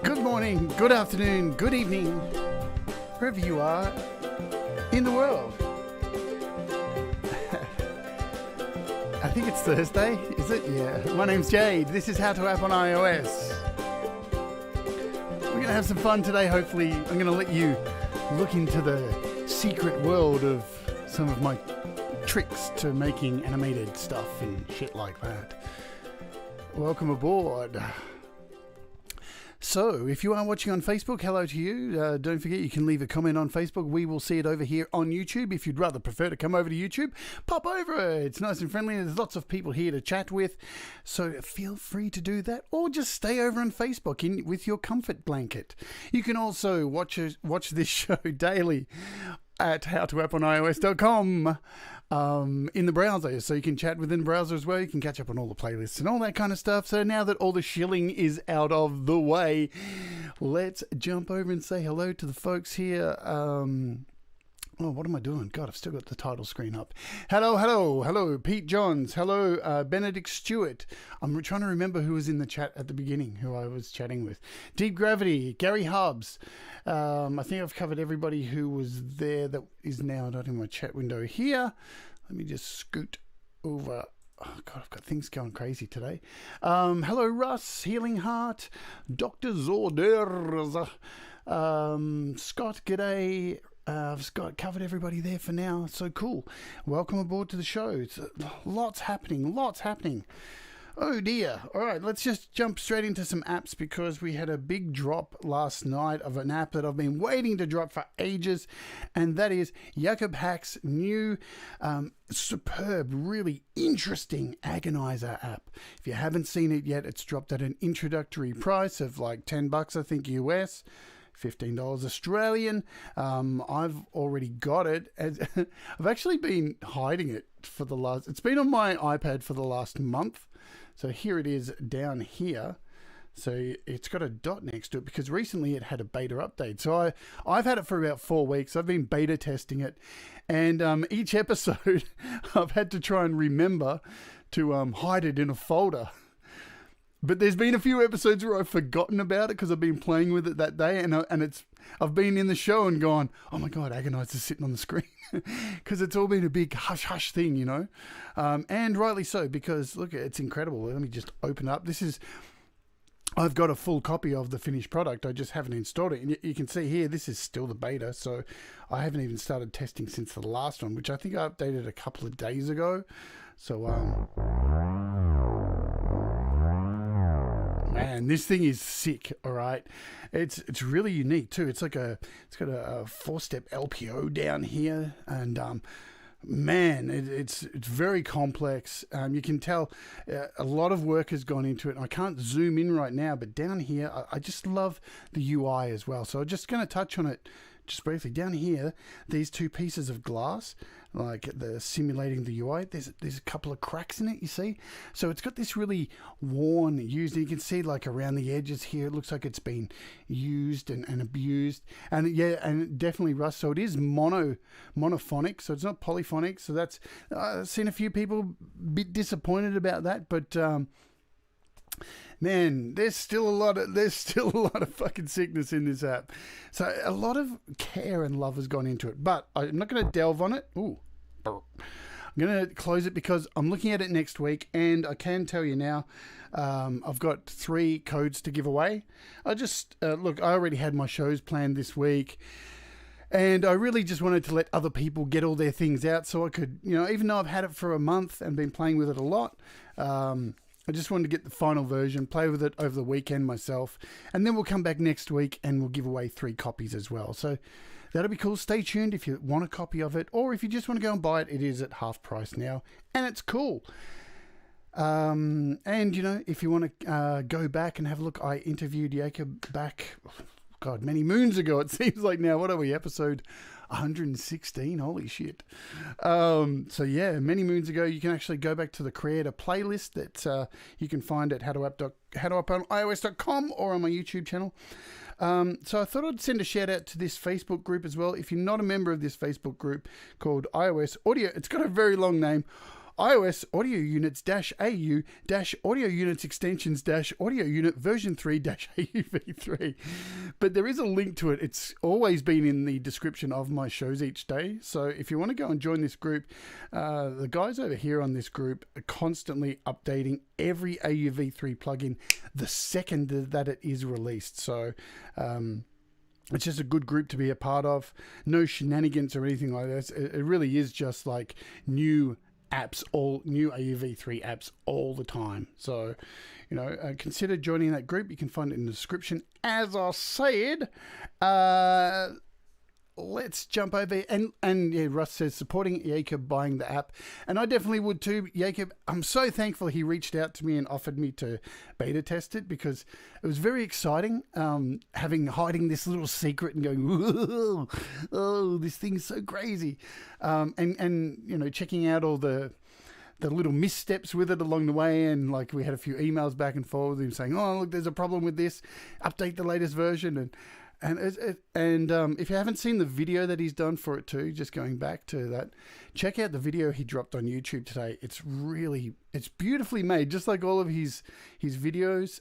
Good morning, good afternoon, good evening, wherever you are in the world. I think it's Thursday, is it? Yeah. My name's Jade. This is How to App on iOS. We're going to have some fun today, hopefully. I'm going to let you look into the secret world of some of my tricks to making animated stuff and shit like that. Welcome aboard. So, if you are watching on Facebook, hello to you. Don't forget you can leave a comment on Facebook. We will see it over here on YouTube. If you'd rather prefer to come over to YouTube, pop over. It's nice and friendly. There's lots of people here to chat with. So, feel free to do that. Or just stay over on Facebook with your comfort blanket. You can also watch this show daily at howtoapponios.com in the browser, so you can chat within the browser as well. You can catch up on all the playlists and all that kind of stuff. So now that all the shilling is out of the way, let's jump over and say hello to the folks here. Oh, what am I doing? God, I've still got the title screen up. Hello, Pete Johns. Hello, Benedict Stewart. I'm trying to remember who was in the chat at the beginning, who I was chatting with. Deep Gravity, Gary Hubbs. I think I've covered everybody who was there that is now not in my chat window here. Let me just scoot over. Oh, God, I've got things going crazy today. Hello, Russ, Healing Heart, Dr. Zorders, Scott, g'day. I've covered everybody there for now. So cool. Welcome aboard to the show. It's, lots happening. Oh dear. All right, let's just jump straight into some apps because we had a big drop last night of an app that I've been waiting to drop for ages, and that is Jakob Hack's new superb, really interesting Agonizer app. If you haven't seen it yet, it's dropped at an introductory price of like $10, I think, US. $15 Australian. I've already got it. I've actually been hiding it for it's been on my iPad for the last month. So here it is down here. So it's got a dot next to it because recently it had a beta update. So I've had it for about 4 weeks. I've been beta testing it. And each episode I've had to try and remember to hide it in a folder. But there's been a few episodes where I've forgotten about it because I've been playing with it that day, and I've been in the show and gone, oh my God, Agonizer's sitting on the screen, because it's all been a big hush thing, you know, and rightly so, because look, it's incredible. Let me just open up. I've got a full copy of the finished product. I just haven't installed it. And you can see here, this is still the beta, so I haven't even started testing since the last one, which I think I updated a couple of days ago. So, man, this thing is sick. All right, it's really unique too. It's got a 4-step LPO down here, and man, it's very complex. You can tell a lot of work has gone into it. I can't zoom in right now, but down here, I just love the UI as well. So I'm just going to touch on it just briefly. Down here, these two pieces of glass, like the simulating the UI, there's a couple of cracks in it, you see? So it's got this really worn, used, and you can see like around the edges here, it looks like it's been used and abused. And yeah, and definitely rust. So it is monophonic, so it's not polyphonic. So that's, I've seen a few people a bit disappointed about that, but man, there's still a lot of fucking sickness in this app. So a lot of care and love has gone into it, but I'm not going to delve on it. Ooh, I'm going to close it because I'm looking at it next week, and I can tell you now, I've got 3 codes to give away. I just look, I already had my shows planned this week, and I really just wanted to let other people get all their things out so I could, you know, even though I've had it for a month and been playing with it a lot, I just wanted to get the final version, play with it over the weekend myself, and then we'll come back next week and we'll give away 3 copies as well. So that'll be cool. Stay tuned if you want a copy of it, or if you just want to go and buy it, it is at half price now, and it's cool. And, you know, if you want to go back and have a look, I interviewed Jakob back, God, many moons ago, it seems like now. What are we, episode 116? Holy shit. So yeah, many moons ago. You can actually go back to the creator playlist that you can find at howtoapponios.com or on my YouTube channel. So I thought I'd send a shout out to this Facebook group as well. If you're not a member of this Facebook group called iOS Audio, it's got a very long name, iOS audio units -AU audio units extensions audio unit version 3 AUV3. But there is a link to it. It's always been in the description of my shows each day. So if you want to go and join this group, the guys over here on this group are constantly updating every AUV3 plugin the second that it is released. So it's just a good group to be a part of. No shenanigans or anything like this. It really is just like new apps, all new AUV3 apps all the time. So, you know, consider joining that group. You can find it in the description. As I said, let's jump over and yeah, Russ says supporting Jacob buying the app, and I definitely would too. Jacob, I'm so thankful he reached out to me and offered me to beta test it, because it was very exciting, hiding this little secret and going, whoa, oh, this thing's so crazy, and you know, checking out all the little missteps with it along the way, and like we had a few emails back and forth with him saying, oh look, there's a problem with this, update the latest version, and if you haven't seen the video that he's done for it too, just going back to that, check out the video he dropped on YouTube today. It's beautifully made, just like all of his videos.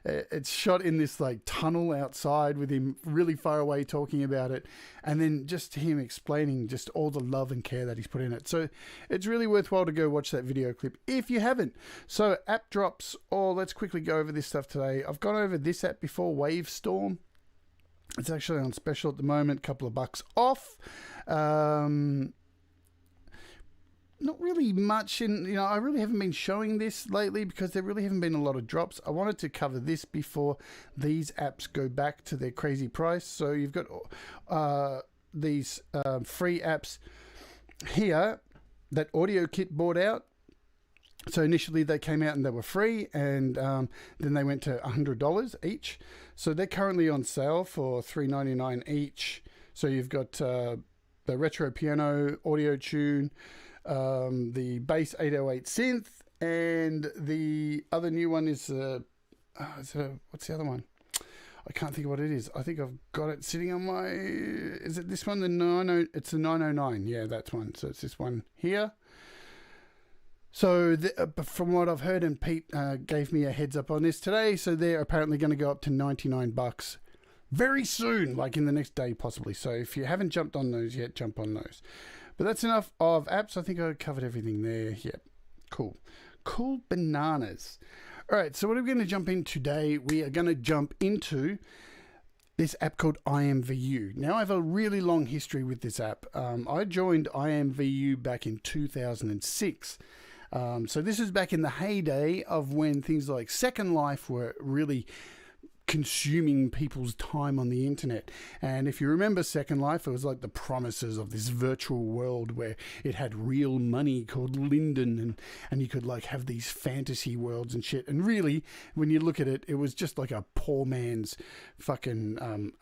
It's shot in this like tunnel outside with him really far away talking about it, and then just him explaining just all the love and care that he's put in it. So it's really worthwhile to go watch that video clip if you haven't. So app drops, or let's quickly go over this stuff today. I've gone over this app before, Wavestorm. It's actually on special at the moment, couple of bucks off. Not really much in, you know, I really haven't been showing this lately because there really haven't been a lot of drops. I wanted to cover this before these apps go back to their crazy price. So you've got these free apps here that Audio Kit bought out. So initially they came out and they were free, and then they went to $100 each. So they're currently on sale for $3.99 each. So you've got the Retro Piano Audio Tune, the Bass 808 Synth, and the other new one is what's the other one? I can't think of what it is. I think I've got it sitting on my... Is it this one? It's the 909. Yeah, that's one. So it's this one here. So from what I've heard, and Pete gave me a heads up on this today, so they're apparently going to go up to $99 very soon, like in the next day possibly. So if you haven't jumped on those yet, jump on those. But that's enough of apps. I think I covered everything there. Yep. Cool bananas. All right, so what are we going to jump in today? We are going to jump into this app called IMVU. Now, I have a really long history with this app. I joined IMVU back in 2006. So this is back in the heyday of when things like Second Life were really consuming people's time on the internet. And if you remember Second Life, it was like the promises of this virtual world where it had real money called Linden, and you could like have these fantasy worlds and shit. And really, when you look at it, it was just like a poor man's fucking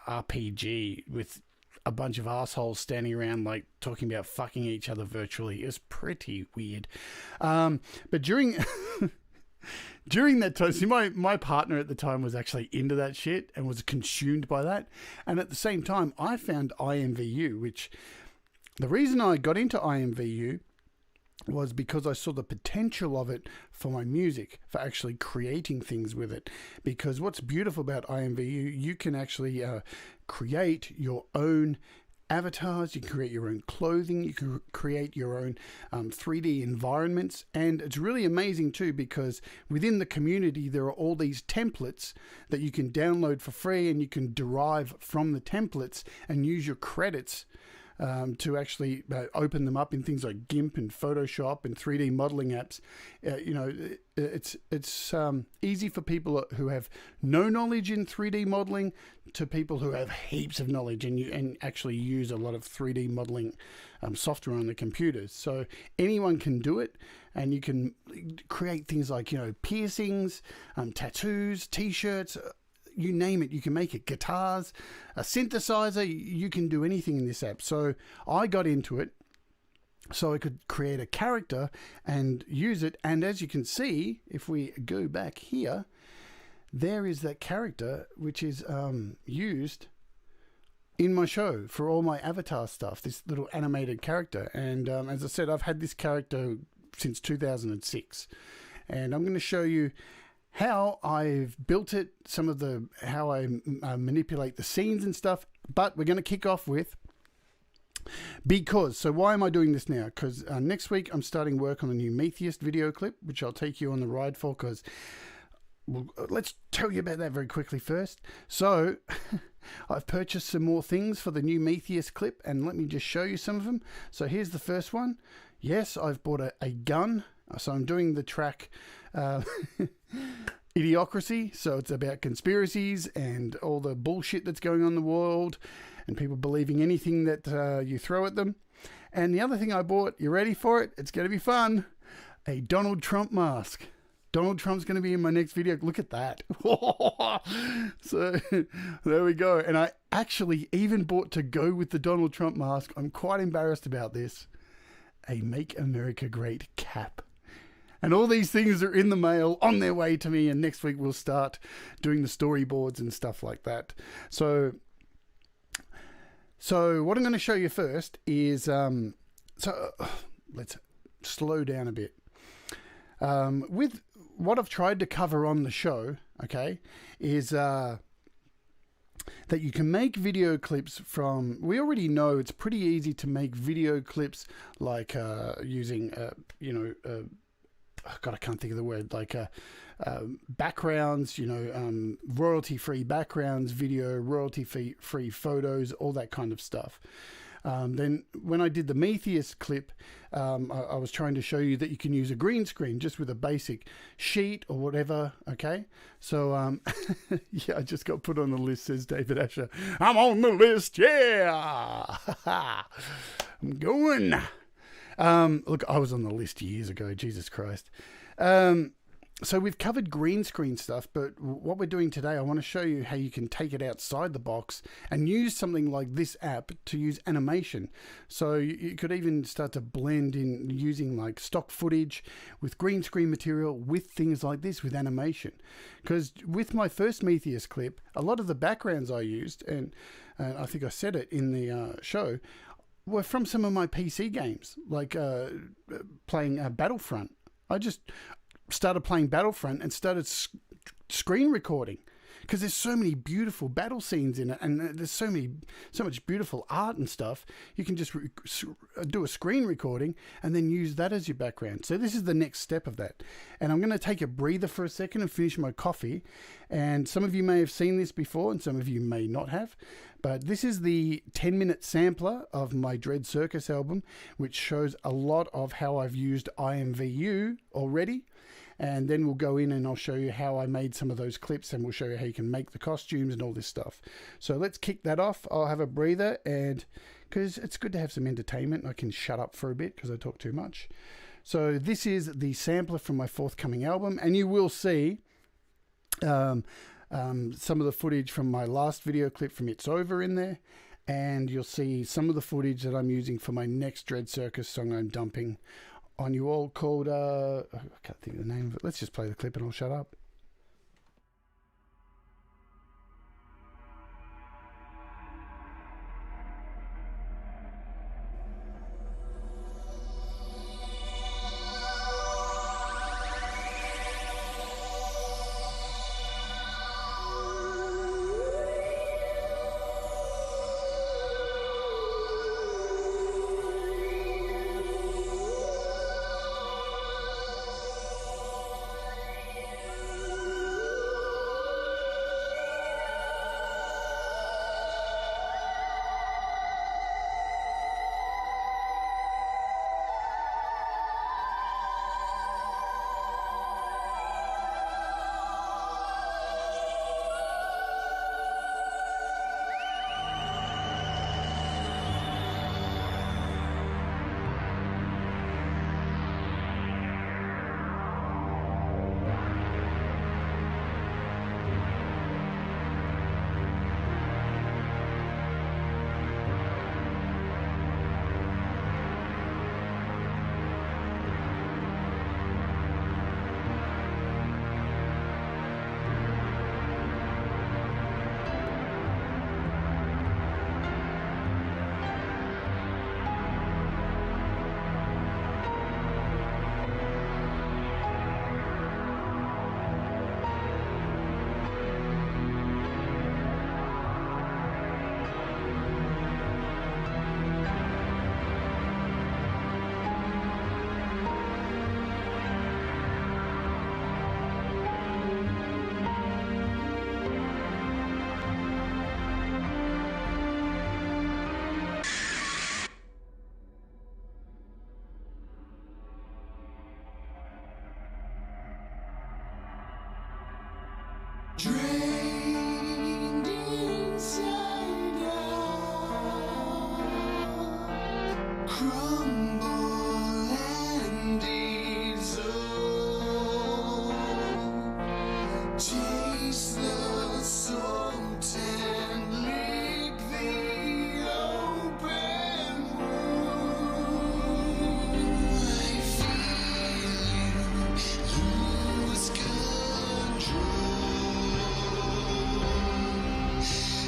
RPG with a bunch of assholes standing around like talking about fucking each other virtually. It was pretty weird. But during during that time, see, my partner at the time was actually into that shit and was consumed by that. And at the same time, I found IMVU, which the reason I got into IMVU was because I saw the potential of it for my music, for actually creating things with it. Because what's beautiful about IMVU, you can actually create your own avatars, you can create your own clothing, you can create your own 3D environments. And it's really amazing too, because within the community there are all these templates that you can download for free, and you can derive from the templates and use your credits to actually open them up in things like GIMP and Photoshop and 3D modeling apps. You know, it's easy for people who have no knowledge in 3D modeling to people who have heaps of knowledge and actually use a lot of 3D modeling software on the computers. So anyone can do it, and you can create things like, you know, piercings, tattoos, t-shirts, you name it, you can make it. Guitars, a synthesizer, you can do anything in this app. So I got into it so I could create a character and use it. And as you can see, if we go back here, there is that character which is used in my show for all my avatar stuff, this little animated character. And as I said, I've had this character since 2006. And I'm going to show you how I've built it, how I manipulate the scenes and stuff. But we're going to kick off with, so why am I doing this now? Because next week I'm starting work on a new MEtheist video clip, which I'll take you on the ride for, because let's tell you about that very quickly first. So I've purchased some more things for the new MEtheist clip, and let me just show you some of them. So here's the first one. Yes, I've bought a gun. So I'm doing the track Idiocracy. So it's about conspiracies and all the bullshit that's going on in the world and people believing anything that you throw at them. And the other thing I bought, you ready for it? It's going to be fun. A Donald Trump mask. Donald Trump's going to be in my next video. Look at that. So there we go. And I actually even bought, to go with the Donald Trump mask, I'm quite embarrassed about this, a Make America Great cap. And all these things are in the mail, on their way to me. And next week we'll start doing the storyboards and stuff like that. So what I'm going to show you first is, let's slow down a bit. With what I've tried to cover on the show, okay, is that you can make video clips from, we already know it's pretty easy to make video clips like using, God, I can't think of the word, like backgrounds, royalty-free backgrounds, video, royalty-free photos, all that kind of stuff. Then when I did the MEtheist clip, I was trying to show you that you can use a green screen just with a basic sheet or whatever, okay? So, yeah, I just got put on the list, says David Asher. I'm on the list, yeah! I'm going. Look, I was on the list years ago, Jesus Christ. So we've covered green screen stuff, but what we're doing today, I want to show you how you can take it outside the box and use something like this app to use animation. So you could even start to blend in using like stock footage with green screen material with things like this, with animation. Because with my first MEtheist clip, a lot of the backgrounds I used, and I think I said it in the show, were from some of my PC games, like playing Battlefront. I just started playing Battlefront and started screen recording, because there's so many beautiful battle scenes in it, and there's so much beautiful art and stuff. You can just do a screen recording and then use that as your background. So this is the next step of that. And I'm going to take a breather for a second and finish my coffee. And some of you may have seen this before and some of you may not have, but this is the 10-minute sampler of my DreadCircus album, which shows a lot of how I've used IMVU already. And then we'll go in and I'll show you how I made some of those clips, and we'll show you how you can make the costumes and all this stuff. So let's kick that off. I'll have a breather, and because it's good to have some entertainment, I can shut up for a bit because I talk too much. So this is the sampler from my forthcoming album, and you will see some of the footage from my last video clip from It's Over in there, and you'll see some of the footage that I'm using for my next DreadCircus song I'm dumping on you all, called, I can't think of the name of it. Let's just play the clip and I'll shut up. crumble and dissolve. Taste the salt and lick the open wound. I feel you lose control.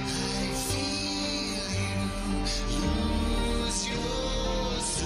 I feel you lose your soul.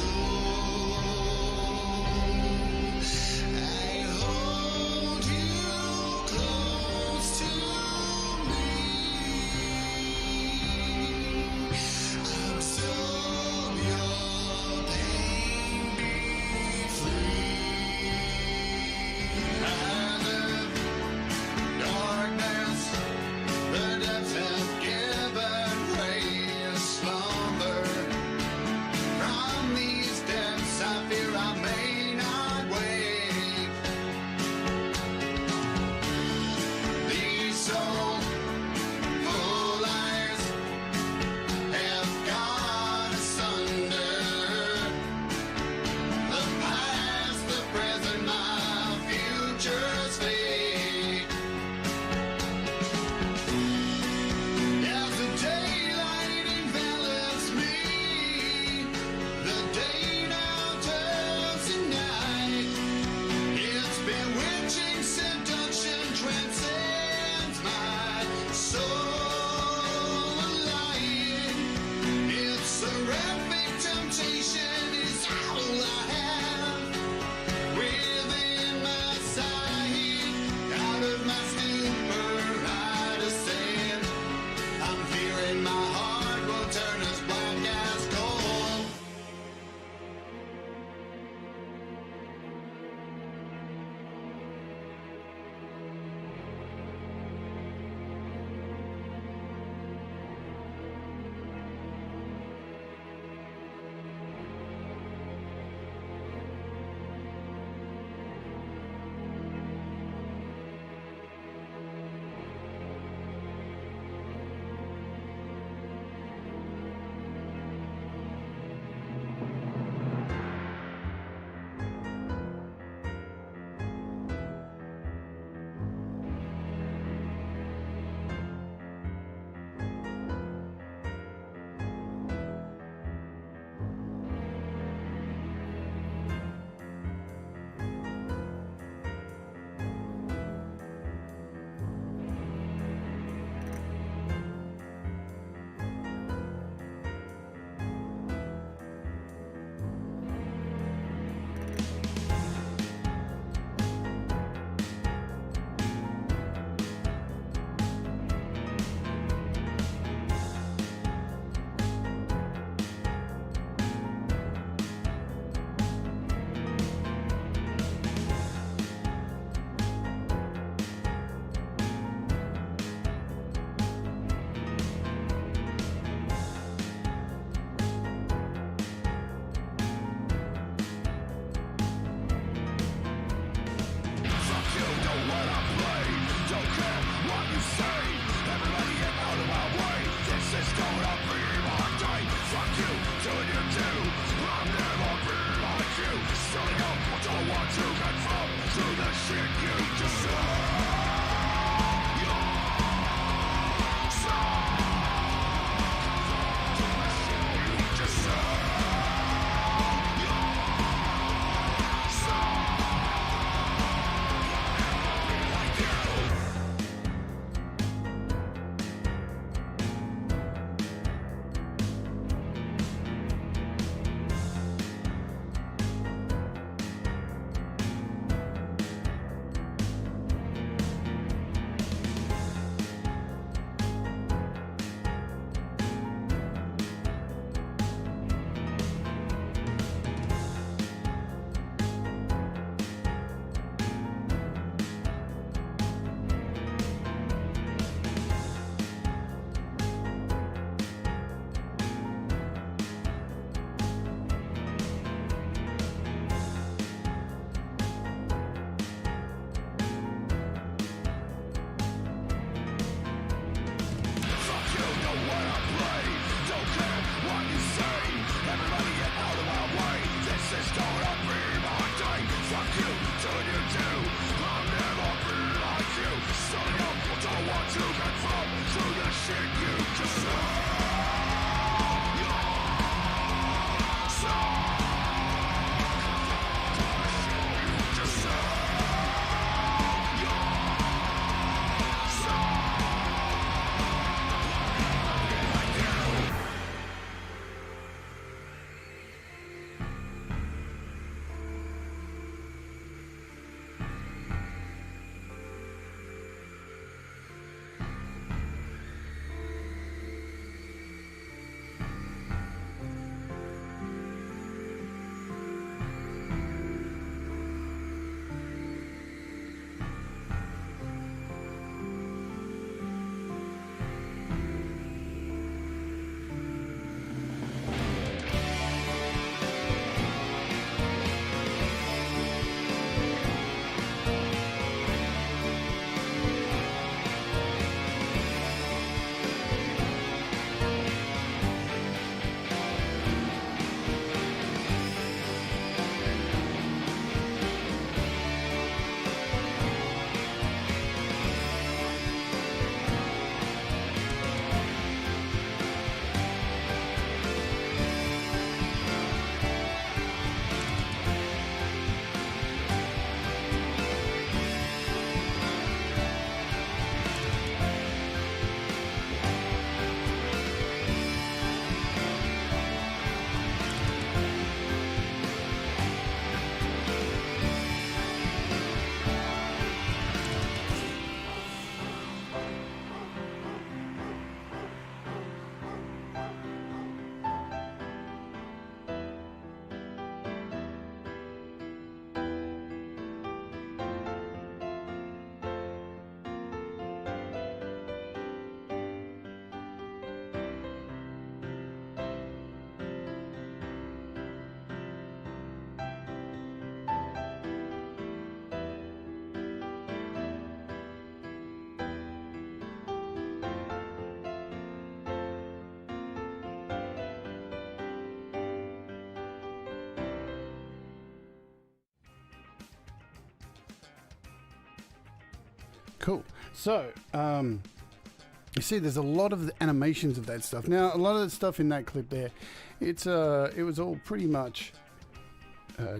Cool. So, you see, there's a lot of the animations of that stuff. Now, a lot of the stuff in that clip there, it was all pretty much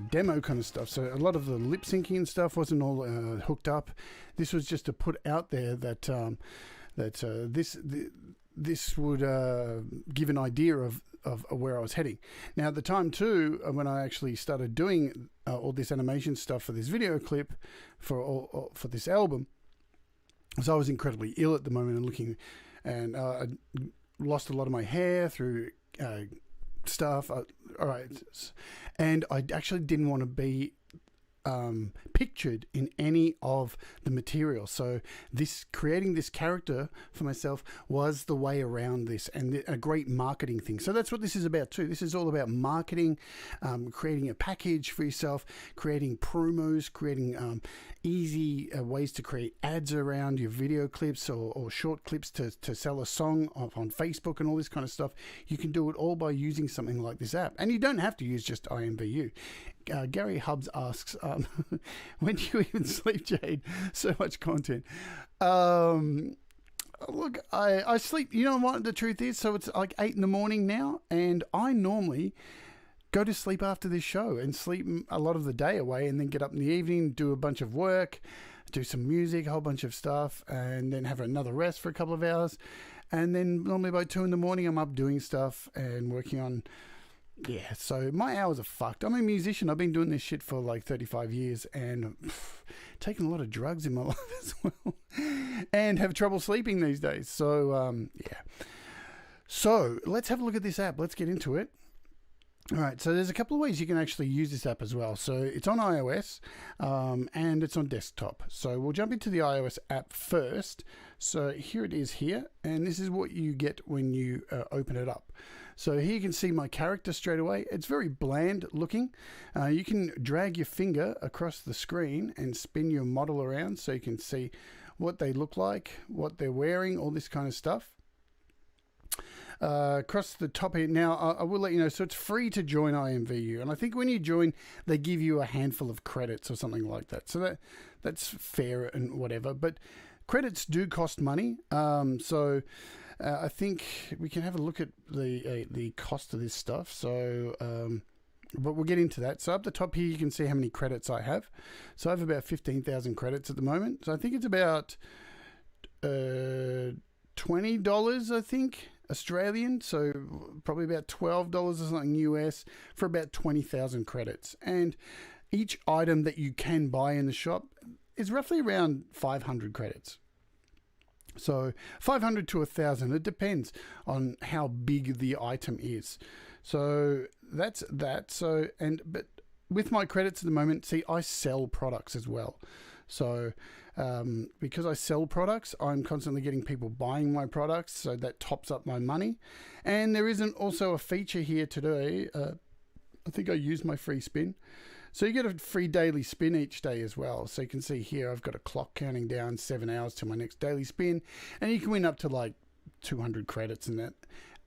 demo kind of stuff. So a lot of the lip syncing and stuff wasn't all hooked up. This was just to put out there that this would give an idea of where I was heading. Now, at the time too, when I actually started doing all this animation stuff for this video clip for this album, so I was incredibly ill at the moment and I lost a lot of my hair through stuff. All right, and I actually didn't want to be pictured in any of the material. So creating this character for myself was the way around this, and a great marketing thing. So that's what this is about too. This is all about marketing, creating a package for yourself, creating promos, creating easy ways to create ads around your video clips or short clips to sell a song on Facebook and all this kind of stuff. You can do it all by using something like this app, and you don't have to use just IMVU. Gary Hubbs asks, when do you even sleep, Jade? So much content. Look, I sleep, you know what the truth is? So it's like 8 in the morning now, and I normally go to sleep after this show and sleep a lot of the day away, and then get up in the evening, do a bunch of work, do some music, a whole bunch of stuff, and then have another rest for a couple of hours. And then normally by 2 in the morning, I'm up doing stuff and working on. Yeah, so my hours are fucked. I'm a musician. I've been doing this shit for like 35 years and taken a lot of drugs in my life as well, and have trouble sleeping these days. So, yeah. So let's have a look at this app. Let's get into it. All right, so there's a couple of ways you can actually use this app as well. So it's on iOS and it's on desktop. So we'll jump into the iOS app first. So here it is here, and this is what you get when you open it up. So here you can see my character straight away. It's very bland looking. You can drag your finger across the screen and spin your model around so you can see what they look like, what they're wearing, all this kind of stuff. Across the top here, now I will let you know, so it's free to join IMVU, and I think when you join they give you a handful of credits or something like that, so that's fair and whatever, but credits do cost money. So I think we can have a look at the cost of this stuff, so but we'll get into that. So up the top here you can see how many credits I have. So I have about 15,000 credits at the moment, so I think it's about $20, I think, Australian, so probably about $12 or something US for about 20,000 credits. And each item that you can buy in the shop is roughly around 500 credits. So 500 to 1,000, it depends on how big the item is. So that's that. So, but with my credits at the moment, see, I sell products as well. So because I sell products, I'm constantly getting people buying my products, so that tops up my money. And there isn't also a feature here today. I think I used my free spin. So you get a free daily spin each day as well. So you can see here I've got a clock counting down 7 hours to my next daily spin, and you can win up to like 200 credits in that.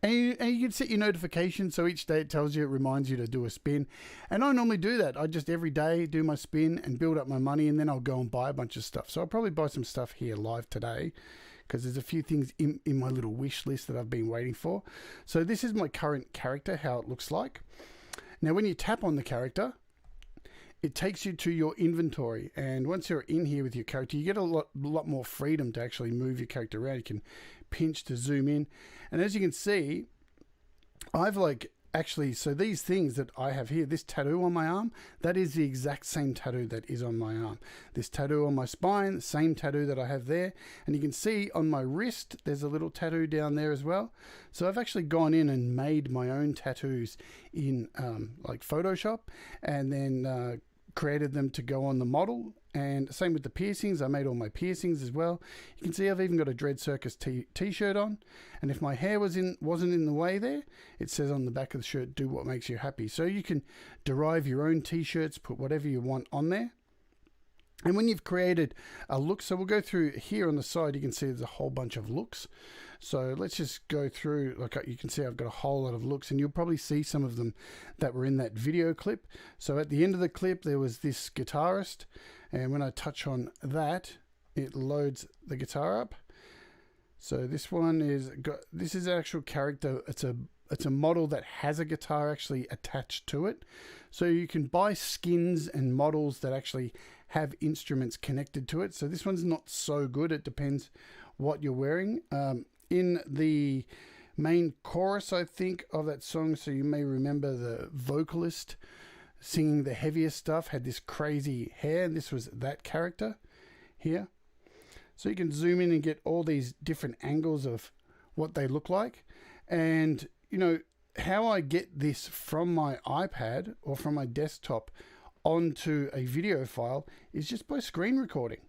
And you can set your notifications, so each day it tells you, it reminds you to do a spin. And I normally do that. I just every day do my spin and build up my money, and then I'll go and buy a bunch of stuff. So I'll probably buy some stuff here live today, because there's a few things in my little wish list that I've been waiting for. So this is my current character, how it looks like. Now when you tap on the character, it takes you to your inventory, and once you're in here with your character, you get a lot more freedom to actually move your character around. You can pinch to zoom in, and as you can see, I've so these things that I have here, this tattoo on my arm, that is the exact same tattoo that is on my arm. This tattoo on my spine, the same tattoo that I have there, and you can see on my wrist there's a little tattoo down there as well. So I've actually gone in and made my own tattoos in like Photoshop, and then created them to go on the model. And same with the piercings, I made all my piercings as well. You can see I've even got a DreadCircus t-shirt on, and if my hair wasn't in the way there, it says on the back of the shirt, do what makes you happy. So you can derive your own t-shirts, put whatever you want on there. And when you've created a look, so we'll go through here on the side, you can see there's a whole bunch of looks. So let's just go through, like you can see I've got a whole lot of looks, and you'll probably see some of them that were in that video clip. So at the end of the clip, there was this guitarist, and when I touch on that, it loads the guitar up. So this one this is an actual character. It's a model that has a guitar actually attached to it. So you can buy skins and models that actually have instruments connected to it. So this one's not so good. It depends what you're wearing. In the main chorus, I think, of that song, so you may remember the vocalist singing the heaviest stuff had this crazy hair, and this was that character here. So you can zoom in and get all these different angles of what they look like. And, you know, how I get this from my iPad or from my desktop onto a video file is just by screen recording.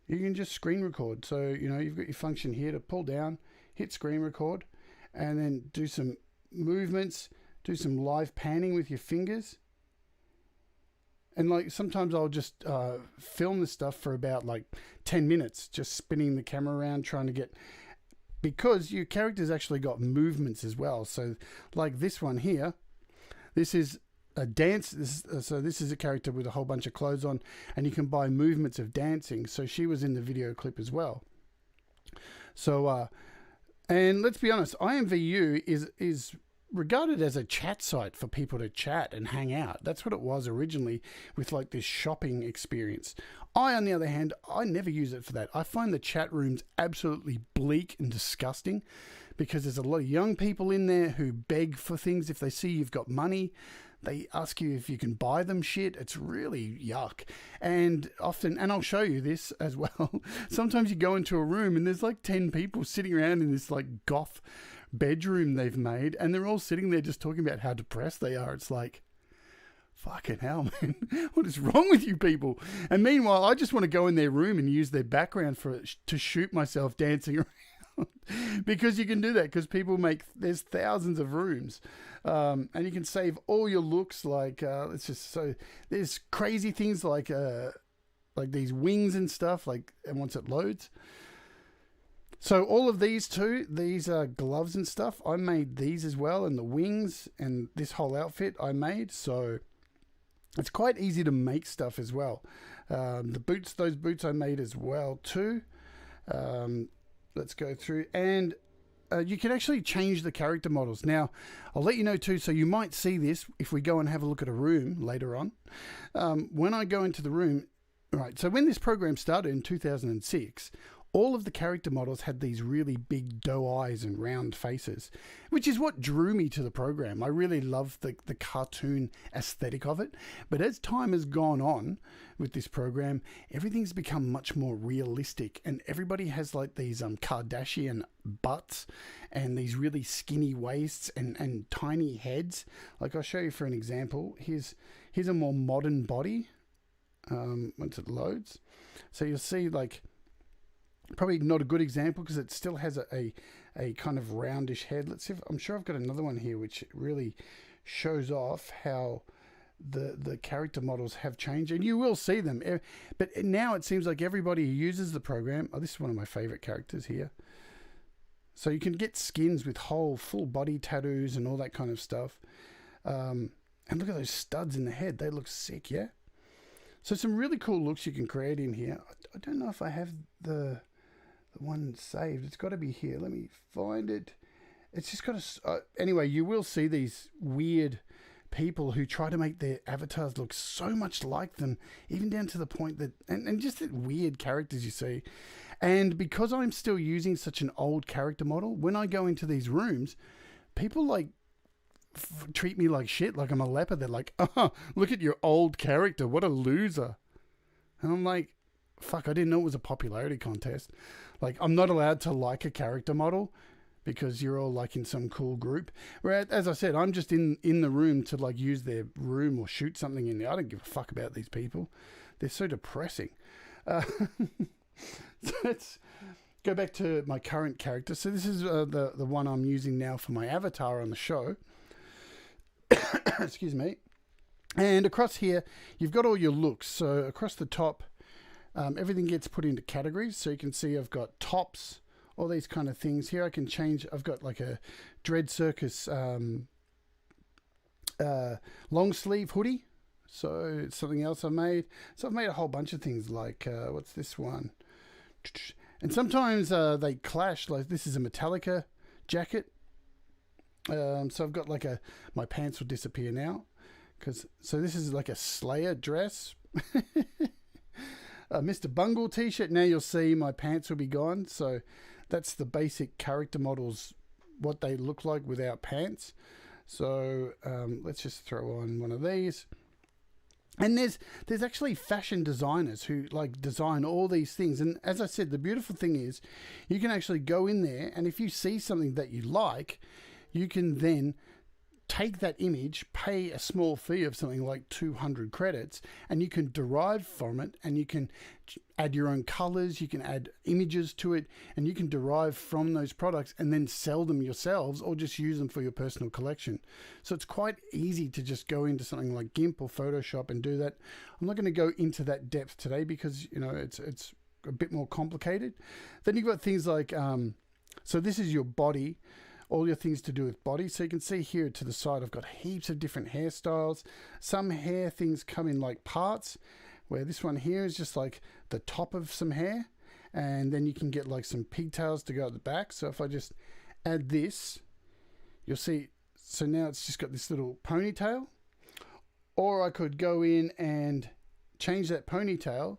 You can just screen record. So, you know, you've got your function here to pull down, hit screen record, and then do some movements, do some live panning with your fingers. And like sometimes I'll just film this stuff for about like 10 minutes, just spinning the camera around, trying to get, because your character's actually got movements as well. So like this one here, this is a dance. So this is a character with a whole bunch of clothes on, and you can buy movements of dancing. So she was in the video clip as well. So, and let's be honest, IMVU is regarded as a chat site for people to chat and hang out. That's what it was originally, with like this shopping experience. On the other hand, I never use it for that. I find the chat rooms absolutely bleak and disgusting, because there's a lot of young people in there who beg for things. If they see you've got money, they ask you if you can buy them shit. It's really yuck. And often, and I'll show you this as well, sometimes you go into a room and there's like 10 people sitting around in this like goth bedroom they've made, and they're all sitting there just talking about how depressed they are. It's like, fucking hell, man. What is wrong with you people? And meanwhile, I just want to go in their room and use their background to shoot myself dancing around. Because you can do that, because people there's thousands of rooms, and you can save all your looks. Like there's crazy things like these wings and stuff, like, and once it loads. So all of these gloves and stuff, I made these as well, and the wings and this whole outfit I made. So it's quite easy to make stuff as well. The boots, those boots I made as well too. Let's go through, and you can actually change the character models. Now, I'll let you know too, so you might see this if we go and have a look at a room later on. When I go into the room, right, so when this program started in 2006, all of the character models had these really big doe eyes and round faces, which is what drew me to the program. I really love the cartoon aesthetic of it. But as time has gone on with this program, everything's become much more realistic, and everybody has like these Kardashian butts and these really skinny waists and tiny heads. Like, I'll show you for an example. Here's a more modern body once it loads. So you'll see, like, probably not a good example because it still has a kind of roundish head. Let's see if, I'm sure I've got another one here which really shows off how the character models have changed, and you will see them. But now it seems like everybody who uses the program, this is one of my favorite characters here. So you can get skins with whole full body tattoos and all that kind of stuff. And look at those studs in the head. They look sick, yeah? So some really cool looks you can create in here. I don't know if I have the one saved. It's got to be here. Let me find it. It's just got to... anyway, you will see these weird people who try to make their avatars look so much like them, even down to the point that... And just the weird characters you see. And because I'm still using such an old character model, when I go into these rooms, people like treat me like shit, like I'm a leper. They're like, oh, look at your old character. What a loser. And I'm like, fuck, I didn't know it was a popularity contest. Like, I'm not allowed to like a character model because you're all like in some cool group. Whereas, as I said, I'm just in the room to like use their room or shoot something in there. I don't give a fuck about these people. They're so depressing. So let's go back to my current character. So this is the one I'm using now for my avatar on the show. Excuse me. And across here, you've got all your looks. So across the top, everything gets put into categories. So you can see I've got tops, all these kind of things. Here I can change. I've got like a DreadCircus long sleeve hoodie. So it's something else I made. So I've made a whole bunch of things like, what's this one? And sometimes they clash. Like this is a Metallica jacket. So I've got like my pants will disappear now. So this is like a Slayer dress. A Mr. Bungle t-shirt. Now you'll see my pants will be gone. So that's the basic character models, what they look like without pants. So let's just throw on one of these. And there's actually fashion designers who like design all these things. And as I said, the beautiful thing is you can actually go in there, and if you see something that you like, you can then take that image, pay a small fee of something like 200 credits, and you can derive from it, and you can add your own colors, you can add images to it, and you can derive from those products and then sell them yourselves or just use them for your personal collection. So it's quite easy to just go into something like GIMP or Photoshop and do that. I'm not going to go into that depth today because, you know, it's a bit more complicated. Then you've got things like, so this is your body, all your things to do with body. So you can see here to the side, I've got heaps of different hairstyles. Some hair things come in like parts, where this one here is just like the top of some hair. And then you can get like some pigtails to go at the back. So if I just add this, you'll see, so now it's just got this little ponytail. Or I could go in and change that ponytail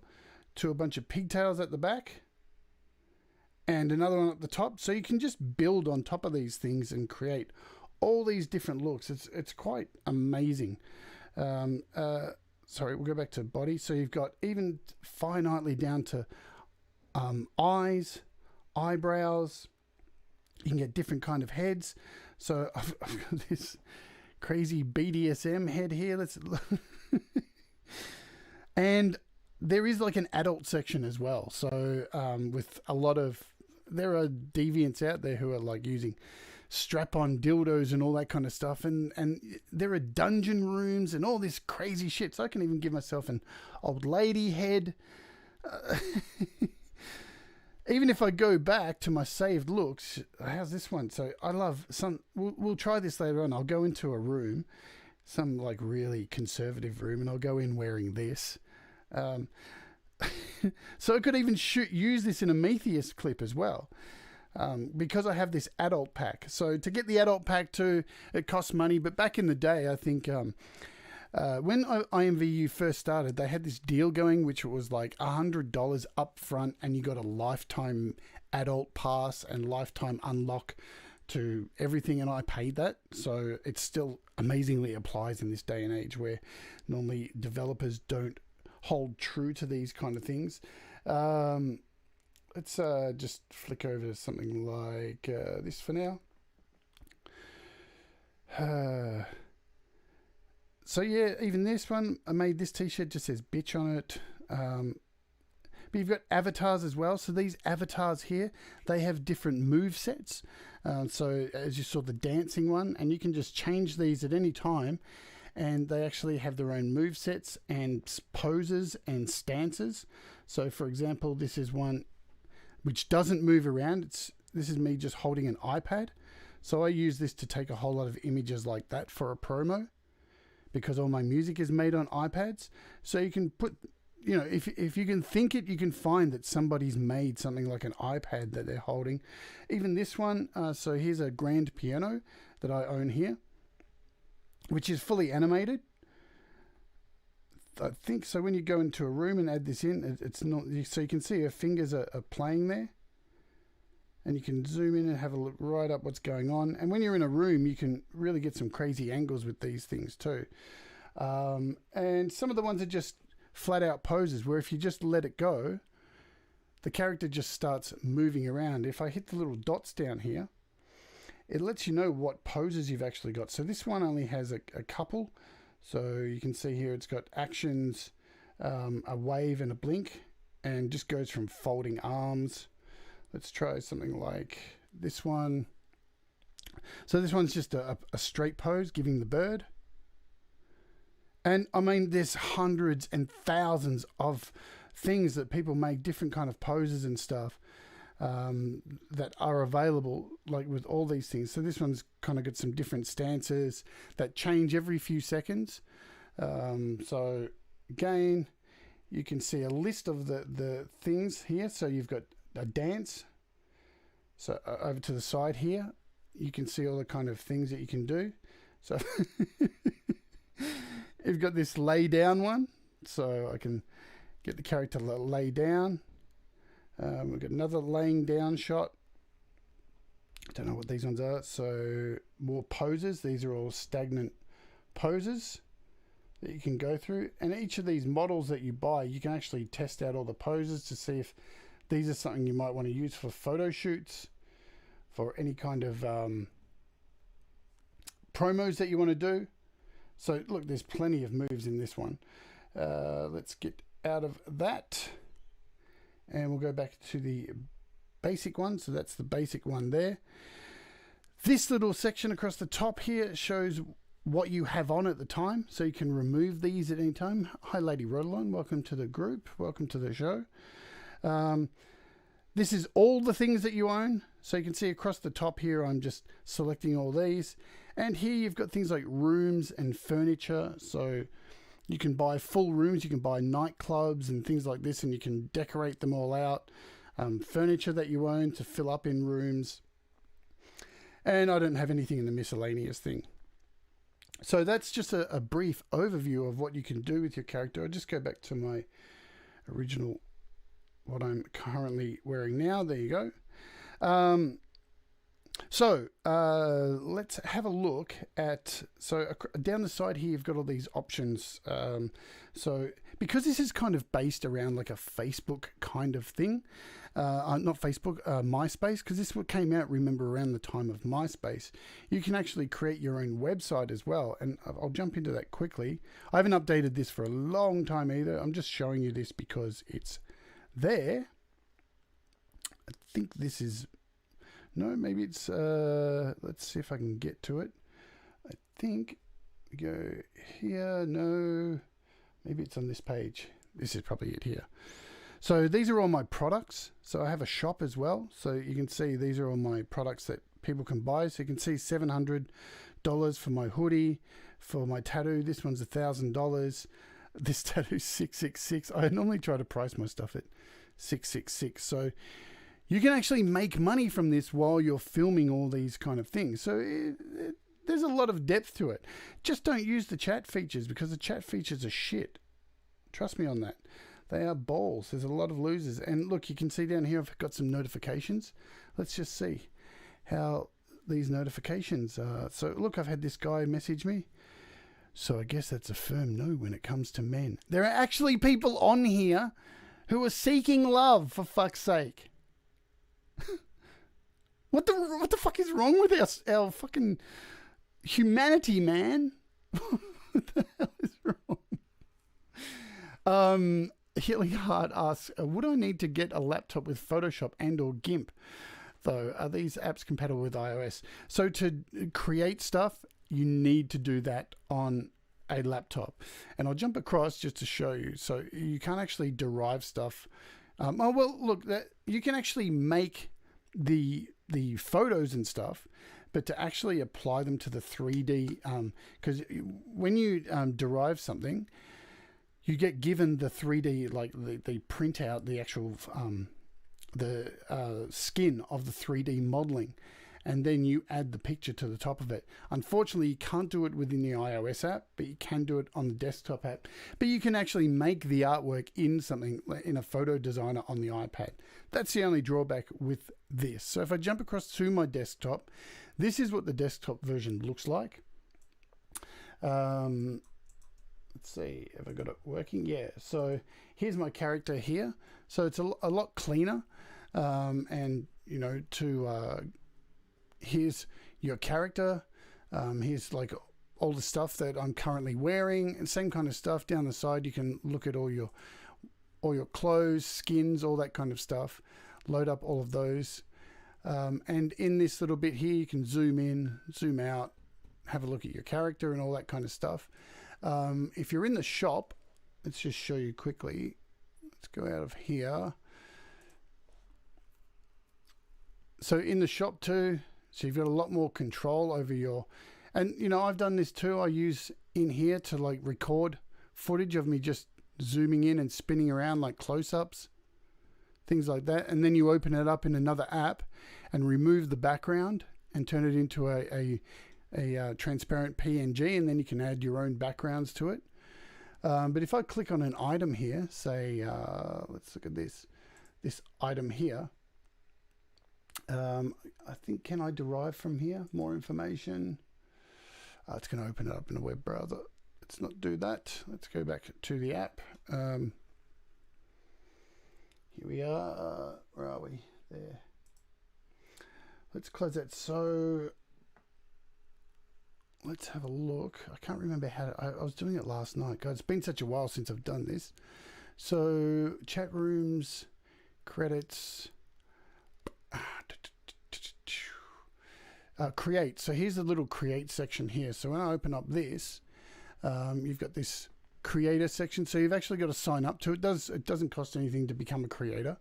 to a bunch of pigtails at the back. And another one at the top. So you can just build on top of these things and create all these different looks. It's quite amazing. Sorry, we'll go back to body. So you've got even finitely down to eyes, eyebrows. You can get different kind of heads. So I've got this crazy BDSM head here. Let's and there is like an adult section as well. So with a lot of, there are deviants out there who are like using strap-on dildos and all that kind of stuff. And there are dungeon rooms and all this crazy shit. So I can even give myself an old lady head. Even if I go back to my saved looks, how's this one? So I love some, we'll try this later on. I'll go into a room, some like really conservative room, and I'll go in wearing this. So I could even use this in a MEtheist clip as well, because I have this adult pack. So to get the adult pack too, it costs money. But back in the day, I think when IMVU first started, they had this deal going, which was like $100 up front, and you got a lifetime adult pass and lifetime unlock to everything, and I paid that. So it still amazingly applies in this day and age where normally developers don't hold true to these kind of things. Let's just flick over to something like this for now. So yeah, even this one, I made this t-shirt, just says bitch on it. But you've got avatars as well. So these avatars here, they have different move sets. So as you saw the dancing one, and you can just change these at any time. And they actually have their own move sets and poses and stances. So for example, this is one which doesn't move around. This is me just holding an iPad. So I use this to take a whole lot of images like that for a promo, because all my music is made on iPads. So you can put, you know, if you can think it, you can find that somebody's made something like an iPad that they're holding. Even this one, so here's a grand piano that I own here, which is fully animated. I think so. When you go into a room and add this in, it's not, so you can see her fingers are playing there, and you can zoom in and have a look right up what's going on. And when you're in a room, you can really get some crazy angles with these things too. And some of the ones are just flat out poses where if you just let it go, the character just starts moving around. If I hit the little dots down here, it lets you know what poses you've actually got. So this one only has a couple. So you can see here it's got actions, a wave and a blink, and just goes from folding arms. Let's try something like this one. So this one's just a straight pose, giving the bird. And I mean, there's hundreds and thousands of things that people make, different kind of poses and stuff. That are available, like with all these things. So this one's kind of got some different stances that change every few seconds. So again, you can see a list of the things here. So you've got a dance. So over to the side here, you can see all the kind of things that you can do. So you've got this lay down one. So I can get the character to lay down. We've got another laying down shot. I don't know what these ones are. So more poses. These are all stagnant poses that you can go through. And each of these models that you buy, you can actually test out all the poses to see if these are something you might want to use for photo shoots, for any kind of promos that you want to do. So look, there's plenty of moves in this one. Let's get out of that. And we'll go back to the basic one. So that's the basic one there. This little section across the top here shows what you have on at the time. So you can remove these at any time. Hi, Lady Rodalon. Welcome to the group. Welcome to the show. This is all the things that you own. So you can see across the top here, I'm just selecting all these. And here you've got things like rooms and furniture. So you can buy full rooms, you can buy nightclubs and things like this, and you can decorate them all out. Furniture that you own to fill up in rooms. And I don't have anything in the miscellaneous thing. So that's just a brief overview of what you can do with your character. I'll just go back to my original, what I'm currently wearing now. There you go. Let's have a look at, down the side here, you've got all these options. So because this is kind of based around like a Facebook kind of thing, not Facebook, MySpace, because this came out, remember, around the time of MySpace, you can actually create your own website as well. And I'll jump into that quickly. I haven't updated this for a long time either. I'm just showing you this because it's there. I think this is, no, maybe it's, let's see if I can get to it. I think, go here, no, maybe it's on this page. This is probably it here. So these are all my products. So I have a shop as well. So you can see these are all my products that people can buy. So you can see $700 for my hoodie, for my tattoo. This one's $1,000. This tattoo's $666. I normally try to price my stuff at $666. So you can actually make money from this while you're filming all these kind of things. So there's a lot of depth to it. Just don't use the chat features, because the chat features are shit. Trust me on that. They are balls. There's a lot of losers. And look, you can see down here I've got some notifications. Let's just see how these notifications are. So look, I've had this guy message me. So I guess that's a firm no when it comes to men. There are actually people on here who are seeking love, for fuck's sake. What the fuck is wrong with our fucking humanity, man? What the hell is wrong? Healing Heart asks, would I need to get a laptop with Photoshop and or GIMP? Though, are these apps compatible with iOS? So to create stuff, you need to do that on a laptop. And I'll jump across just to show you. So you can't actually derive stuff. You can actually make the photos and stuff, but to actually apply them to the 3D, because when you derive something, you get given the 3D, like they print out the actual skin of the 3D modeling, and then you add the picture to the top of it. Unfortunately, you can't do it within the iOS app, but you can do it on the desktop app. But you can actually make the artwork in something, in a photo designer on the iPad. That's the only drawback with this. So if I jump across to my desktop, this is what the desktop version looks like. Let's see, have I got it working? Yeah, so here's my character here. So it's a lot cleaner. And, you know, here's your character. Here's like all the stuff that I'm currently wearing, and same kind of stuff down the side. You can look at all your clothes, skins, all that kind of stuff. Load up all of those. And in this little bit here, you can zoom in, zoom out, have a look at your character and all that kind of stuff. If you're in the shop, let's just show you quickly. Let's go out of here. So in the shop too, so you've got a lot more control over and you know, I've done this too. I use in here to like record footage of me just zooming in and spinning around like close-ups, things like that. And then you open it up in another app and remove the background and turn it into a transparent PNG, and then you can add your own backgrounds to it. But if I click on an item here, say, let's look at this item here. I think, can I derive from here more information? It's going to open it up in a web browser. Let's not do that. Let's go back to the app. Here we are. Where are we? There. Let's close that. So let's have a look. I can't remember how to, I was doing it last night. God, it's been such a while since I've done this. So chat rooms, credits, create. So here's the little create section here. So when I open up this, you've got this creator section. So you've actually got to sign up to it. It doesn't cost anything to become a creator.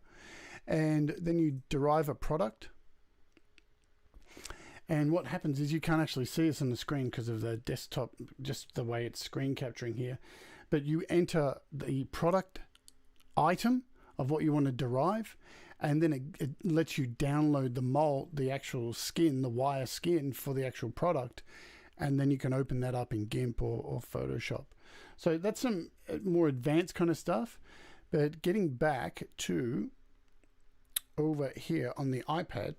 And then you derive a product. And what happens is you can't actually see this on the screen because of the desktop, just the way it's screen capturing here. But you enter the product item of what you want to derive, and then it lets you download the mold, the actual skin, the wire skin for the actual product, and then you can open that up in GIMP or Photoshop. So that's some more advanced kind of stuff. But getting back to over here on the iPad,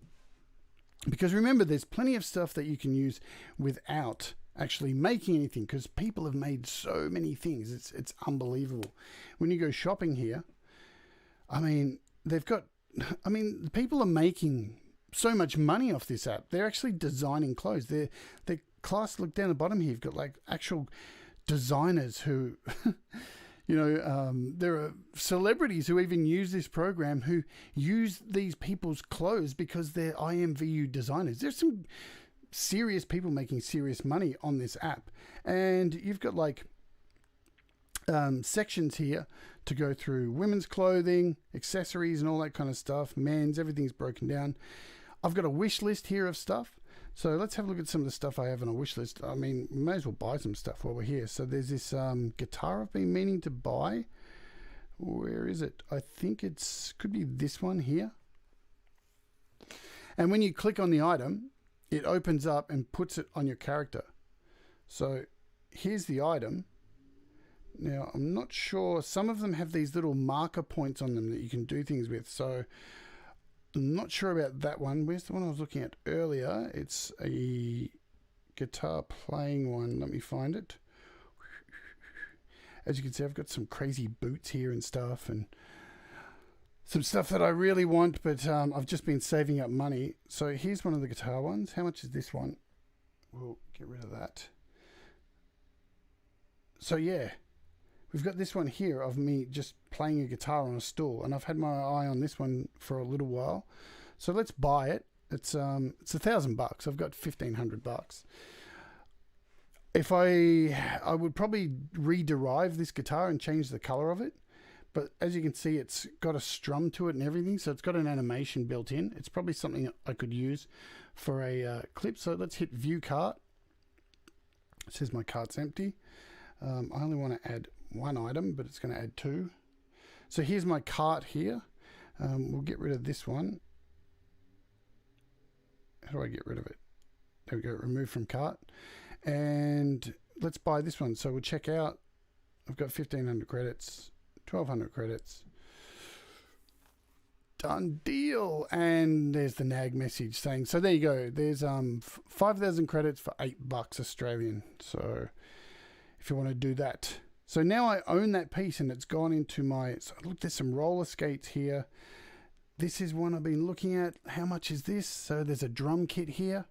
because remember, there's plenty of stuff that you can use without actually making anything, because people have made so many things. It's unbelievable. When you go shopping here, I mean, people are making so much money off this app. They're actually designing clothes. They're class. Look down the bottom here. You've got like actual designers who, there are celebrities who even use this program who use these people's clothes because they're IMVU designers. There's some serious people making serious money on this app. And you've got like sections here to go through women's clothing, accessories, and all that kind of stuff. Men's, everything's broken down. I've got a wish list here of stuff. So let's have a look at some of the stuff I have on a wish list. I mean, we may as well buy some stuff while we're here. So there's this guitar I've been meaning to buy. Where is it? I think could be this one here. And when you click on the item, it opens up and puts it on your character. So here's the item. Now, I'm not sure. Some of them have these little marker points on them that you can do things with. So I'm not sure about that one. Where's the one I was looking at earlier? It's a guitar playing one. Let me find it. As you can see, I've got some crazy boots here and stuff, and some stuff that I really want, but I've just been saving up money. So here's one of the guitar ones. How much is this one? We'll get rid of that. So yeah, we've got this one here of me just playing a guitar on a stool, and I've had my eye on this one for a little while. So let's buy it. It's $1,000. I've got $1,500. If I would probably re-derive this guitar and change the color of it. But as you can see, it's got a strum to it and everything, so it's got an animation built in. It's probably something I could use for a clip. So let's hit View Cart. It says my cart's empty. I only want to add one item, but it's going to add two. So here's my cart here. We'll get rid of this one. How do I get rid of it? There we go, remove from cart. And let's buy this one. So we'll check out. I've got 1,500 credits, 1,200 credits. Done deal. And there's the nag message saying, so there you go. There's 5,000 credits for $8 Australian. So if you want to do that. So now I own that piece, and it's gone into my, so look, there's some roller skates here. This is one I've been looking at. How much is this? So there's a drum kit here.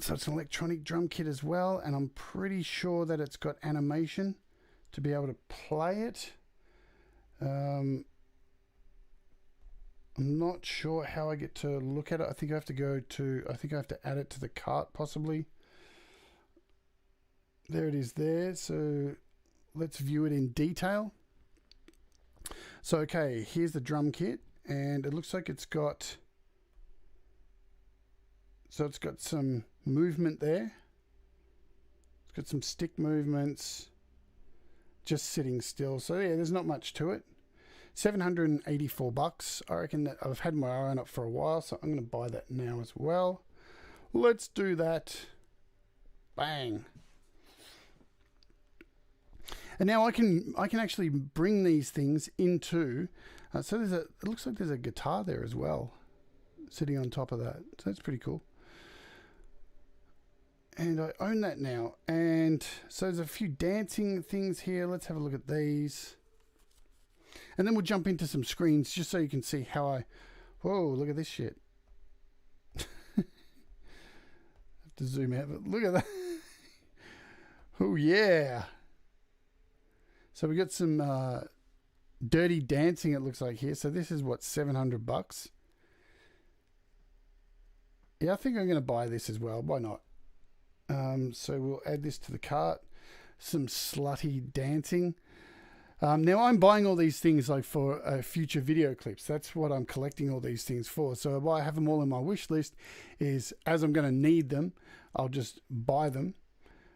So it's an electronic drum kit as well, and I'm pretty sure that it's got animation to be able to play it. I'm not sure how I get to look at it. I think I have to add it to the cart possibly. There it is there. So let's view it in detail. So, okay, here's the drum kit, and it looks like it's got some movement there. got some stick movements, just sitting still. So yeah, there's not much to it. $784. I reckon that I've had my eye on it for a while, so I'm going to buy that now as well. Let's do that. Bang. And now I can actually bring these things into. So it looks like there's a guitar there as well, sitting on top of that. So that's pretty cool. And I own that now. And so there's a few dancing things here. Let's have a look at these. And then we'll jump into some screens just so you can see how I... Whoa, look at this shit. Have to zoom out, but look at that. Oh, yeah. So we got some dirty dancing, it looks like here. So this is what, $700? Yeah, I think I'm going to buy this as well. Why not? So we'll add this to the cart. Some slutty dancing. Now I'm buying all these things like for future video clips. That's what I'm collecting all these things for. So why I have them all in my wish list is as I'm going to need them, I'll just buy them.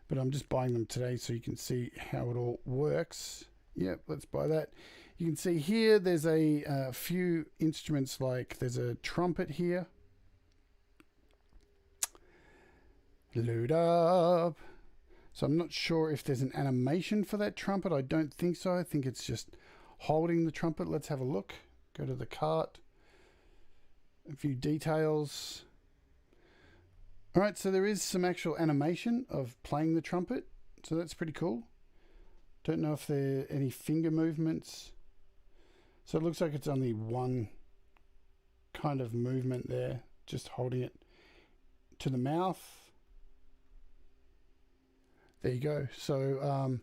But I'm just buying them today so you can see how it all works. Yep, let's buy that. You can see here there's a few instruments, like there's a trumpet here. Load up. So I'm not sure if there's an animation for that trumpet. I don't think so. I think it's just holding the trumpet. Let's have a look. Go to the cart. A few details. All right, so there is some actual animation of playing the trumpet. So that's pretty cool. Don't know if there are any finger movements. So it looks like it's only one kind of movement there. Just holding it to the mouth. There you go. So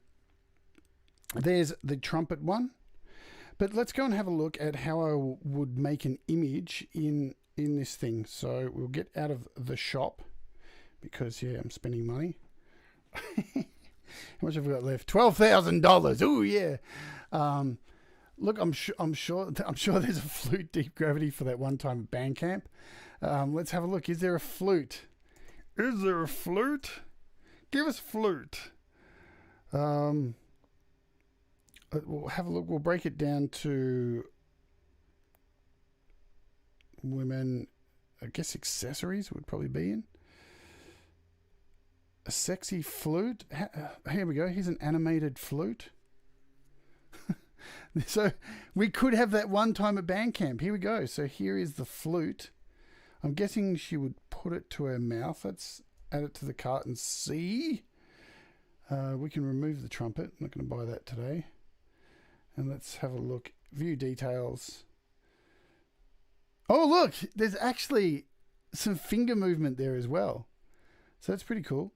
there's the trumpet one. But let's go and have a look at how I would make an image in this thing. So we'll get out of the shop because, yeah, I'm spending money. How much have we got left? $12,000. Oh, yeah. Look, I'm sure there's a flute deep gravity for that one time at Bandcamp. Let's have a look. Is there a flute? Is there a flute? Give us flute. We'll have a look. We'll break it down to women. I guess accessories would probably be in. A sexy flute. Here we go. Here's an animated flute. So we could have that one time at Bandcamp. Here we go. So here is the flute. I'm guessing she would put it to her mouth. Let's add it to the cart and see. We can remove the trumpet. I'm not going to buy that today. And let's have a look. View details. Oh, look. There's actually some finger movement there as well. So that's pretty cool.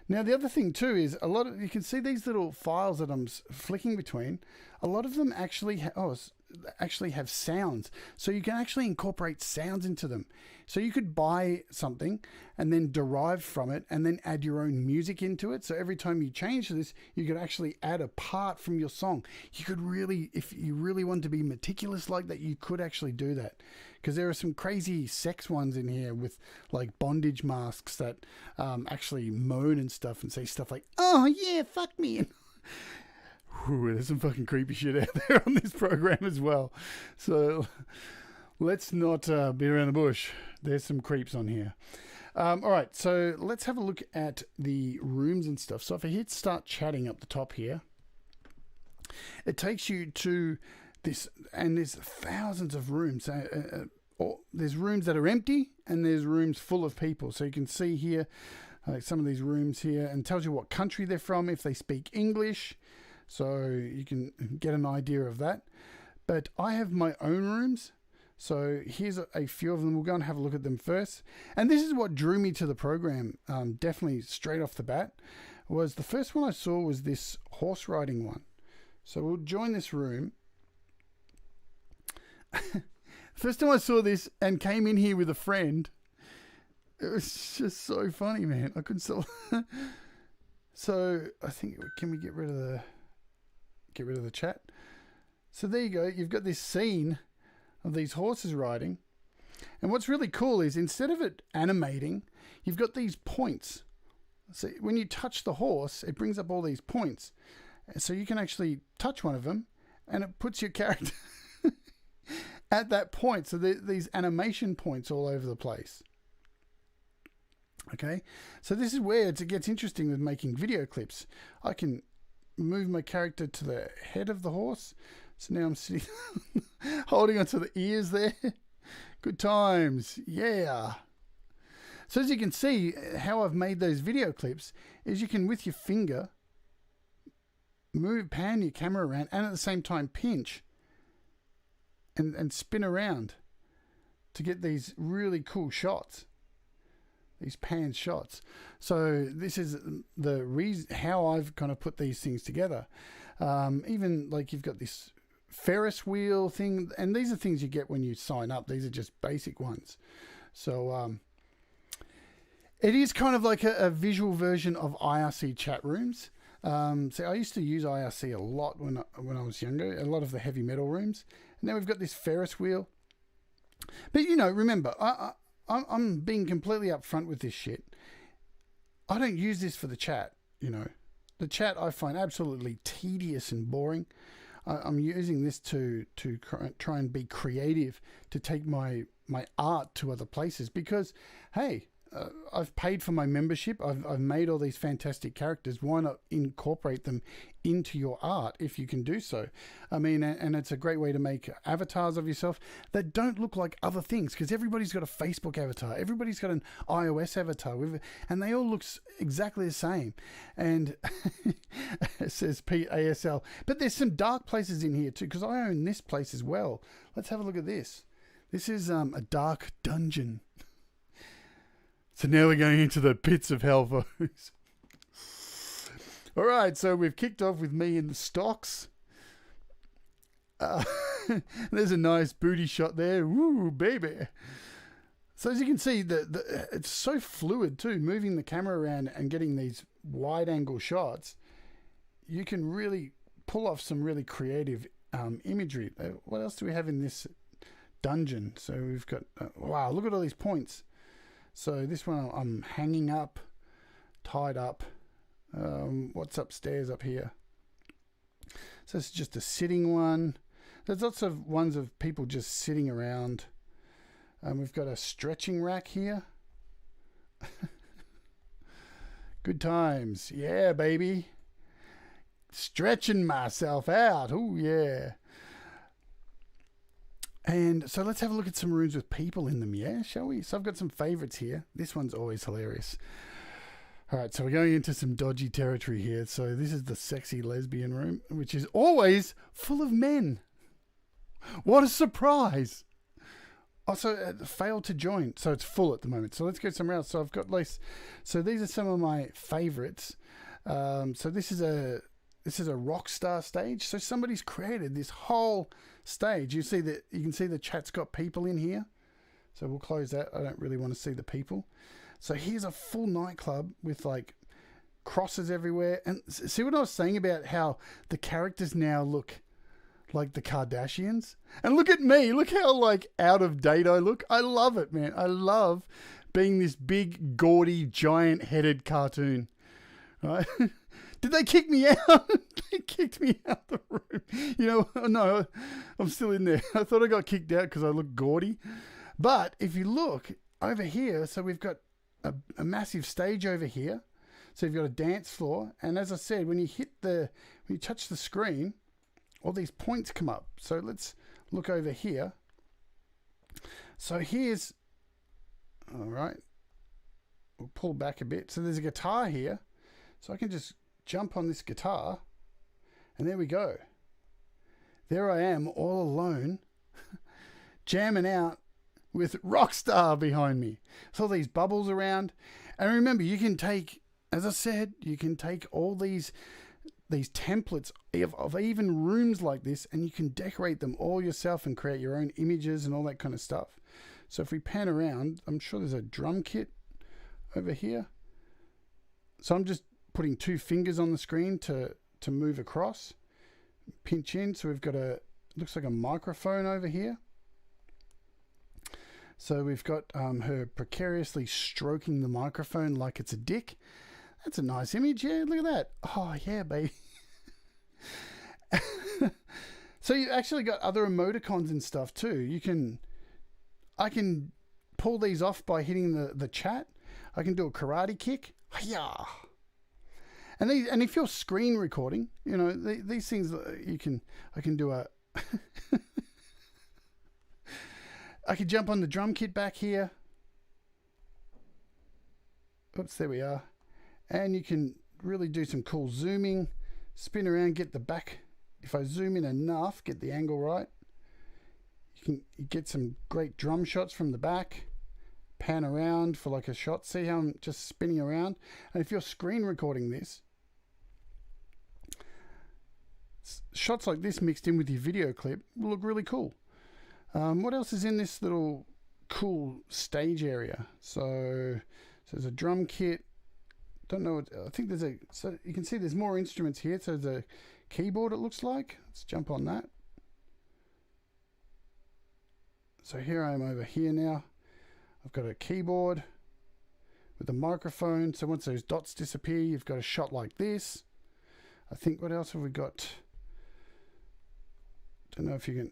Now, the other thing too is you can see these little files that I'm flicking between. A lot of them actually have sounds. So you can actually incorporate sounds into them. So you could buy something and then derive from it and then add your own music into it. So every time you change this, you could actually add a part from your song. You could really, if you really want to be meticulous like that, you could actually do that. Because there are some crazy sex ones in here with like bondage masks that actually moan and stuff and say stuff like, "Oh yeah, fuck me." Ooh, there's some fucking creepy shit out there on this program as well. So let's not beat around the bush. There's some creeps on here. All right, so let's have a look at the rooms and stuff. So if I hit start chatting up the top here, it takes you to this, and there's thousands of rooms. There's rooms that are empty and there's rooms full of people. So you can see here some of these rooms here, and tells you what country they're from, if they speak English. So you can get an idea of that. But I have my own rooms. So here's a few of them. We'll go and have a look at them first. And this is what drew me to the program, definitely straight off the bat, was the first one I saw was this horse riding one. So we'll join this room. First time I saw this and came in here with a friend, it was just so funny, man. I couldn't sell. So I think, can we get rid of the chat? So there you go. You've got this scene of these horses riding. And what's really cool is instead of it animating, you've got these points So when you touch the horse, it brings up all these points. So you can actually touch one of them and it puts your character at that point. So these animation points all over the place. Okay, so this is where it gets interesting with making video clips. I can move my character to the head of the horse. So now I'm sitting holding onto the ears there. Good times. Yeah. So as you can see, how I've made those video clips is you can, with your finger, pan your camera around and at the same time pinch and spin around to get these really cool shots. These pan shots. So this is the reason how I've kind of put these things together. Even like you've got this Ferris wheel thing, and these are things you get when you sign up. These are just basic ones. So it is kind of like a visual version of IRC chat rooms. So I used to use IRC a lot when I was younger, a lot of the heavy metal rooms. And now we've got this Ferris wheel. But, you know, remember, I'm being completely upfront with this shit. I don't use this for the chat, you know. The chat I find absolutely tedious and boring. I'm using this to try and be creative, to take my art to other places because, hey, I've paid for my membership. I've made all these fantastic characters. Why not incorporate them into your art if you can do so? I mean, and it's a great way to make avatars of yourself that don't look like other things, because everybody's got a Facebook avatar. Everybody's got an iOS avatar, and they all look exactly the same. And it says PASL. But there's some dark places in here too, because I own this place as well. Let's have a look at this. This is a dark dungeon. So now we're going into the pits of hell, folks. All right, so we've kicked off with me in the stocks. There's a nice booty shot there. Woo, baby. So as you can see, it's so fluid too, moving the camera around and getting these wide-angle shots. You can really pull off some really creative imagery. What else do we have in this dungeon? So we've got... wow, look at all these points. So this one I'm hanging up, tied up. What's upstairs up here? So it's just a sitting one. There's lots of ones of people just sitting around. We've got a stretching rack here. Good times. Yeah, baby. Stretching myself out. Oh, yeah. And so let's have a look at some rooms with people in them, yeah? Shall we? So I've got some favorites here. This one's always hilarious. All right, so we're going into some dodgy territory here. So this is the sexy lesbian room, which is always full of men. What a surprise. Also, failed to join. So it's full at the moment. So let's go somewhere else. So I've got so these are some of my favorites. So this is a rock star stage. So somebody's created this whole stage. You can see the chat's got people in here. So we'll close that. I don't really want to see the people. So here's a full nightclub with like crosses everywhere. And see what I was saying about how the characters now look like the Kardashians? And look at me. Look how like out of date I look. I love it, man. I love being this big, gaudy, giant-headed cartoon. Right? Did they kick me out? They kicked me out the room. You know, no, I'm still in there. I thought I got kicked out because I look gaudy. But if you look over here, so we've got a massive stage over here. So you've got a dance floor. And as I said, when you touch the screen, all these points come up. So let's look over here. So here's, all right, we'll pull back a bit. So there's a guitar here. So I can just jump on this guitar, and there we go. There I am, all alone, jamming out with Rockstar behind me. So all these bubbles around. And remember, you can take, as I said, you can take all these templates of even rooms like this, and you can decorate them all yourself and create your own images and all that kind of stuff. So if we pan around, I'm sure there's a drum kit over here. So I'm just putting 2 fingers on the screen to move across, pinch in. So we've got looks like a microphone over here. So we've got her precariously stroking the microphone like it's a dick. That's a nice image. Yeah, look at that. Oh, yeah, baby. So you actually got other emoticons and stuff too. I can pull these off by hitting the chat. I can do a karate kick. Yeah. And if you're screen recording, these things I can do a I could jump on the drum kit back here. Oops, there we are. And you can really do some cool zooming, spin around, get the back. If I zoom in enough, get the angle right, you get some great drum shots from the back, pan around for like a shot. See how I'm just spinning around? And if you're screen recording this, shots like this mixed in with your video clip will look really cool. What else is in this little cool stage area? So there's a drum kit. Don't know. I think so you can see there's more instruments here. So there's a keyboard, it looks like. Let's jump on that. So here I am over here now. I've got a keyboard with a microphone. So once those dots disappear, you've got a shot like this. I think, what else have we got? Don't know if you can.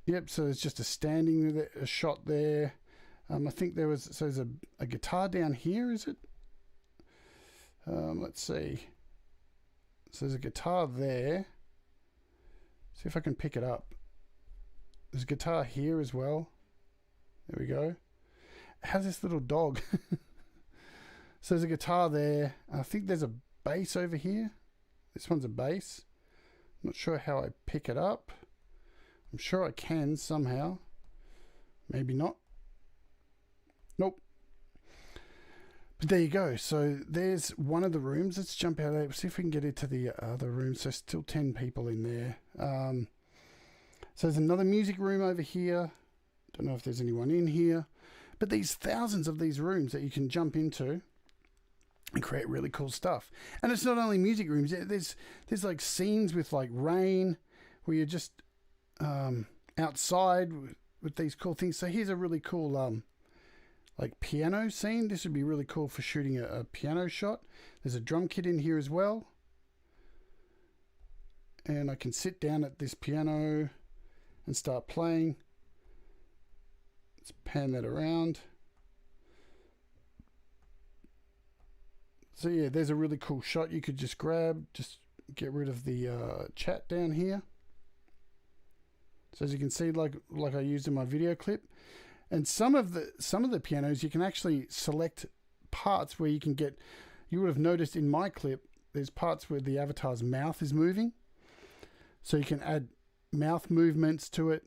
Yep, so it's just a standing with a shot there. I think there's a guitar down here, is it? Let's see. So there's a guitar there. See if I can pick it up. There's a guitar here as well. There we go. How's this little dog? So there's a guitar there. I think there's a bass over here. This one's a bass. I'm not sure how I pick it up. I'm sure I can somehow. Maybe not. Nope. But there you go. So there's one of the rooms. Let's jump out of there. See if we can get into the other room. So still 10 people in there. So there's another music room over here. Don't know if there's anyone in here. But these thousands of these rooms that you can jump into and create really cool stuff. And it's not only music rooms. There's like scenes with like rain where you're just outside with these cool things. So here's a really cool like piano scene. This would be really cool for shooting a piano shot. There's a drum kit in here as well. And I can sit down at this piano and start playing. Let's pan that around. So yeah, there's a really cool shot you could just grab. Just get rid of the chat down here. So as you can see, like I used in my video clip, and some of the pianos you can actually select parts where you can get. You would have noticed in my clip, there's parts where the avatar's mouth is moving, so you can add mouth movements to it.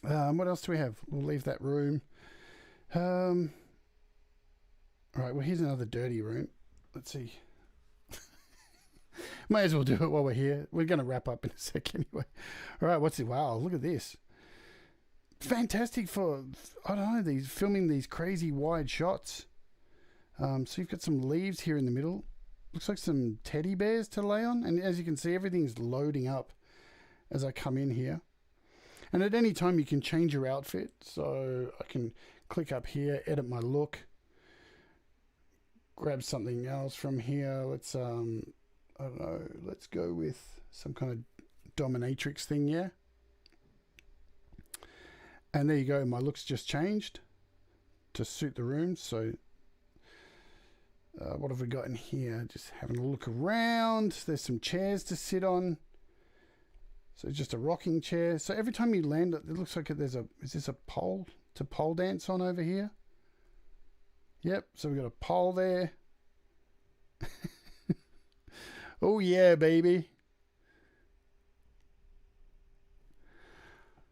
What else do we have? We'll leave that room. All right. Well, here's another dirty room. Let's see. May as well do it while we're here. We're going to wrap up in a sec anyway. All right, what's it? Wow, look at this. Fantastic for, I don't know, filming these crazy wide shots. So you've got some leaves here in the middle. Looks like some teddy bears to lay on. And as you can see, everything's loading up as I come in here. And at any time you can change your outfit. So I can click up here, edit my look. Grab something else from here. Let's I don't know, let's go with some kind of dominatrix thing, yeah? And there you go, my look's just changed to suit the room. So what have we got in here? Just having a look around. There's some chairs to sit on. So just a rocking chair. So every time you land, it looks like is this a pole to pole dance on over here? Yep, so we've got a pole there. Oh yeah, baby.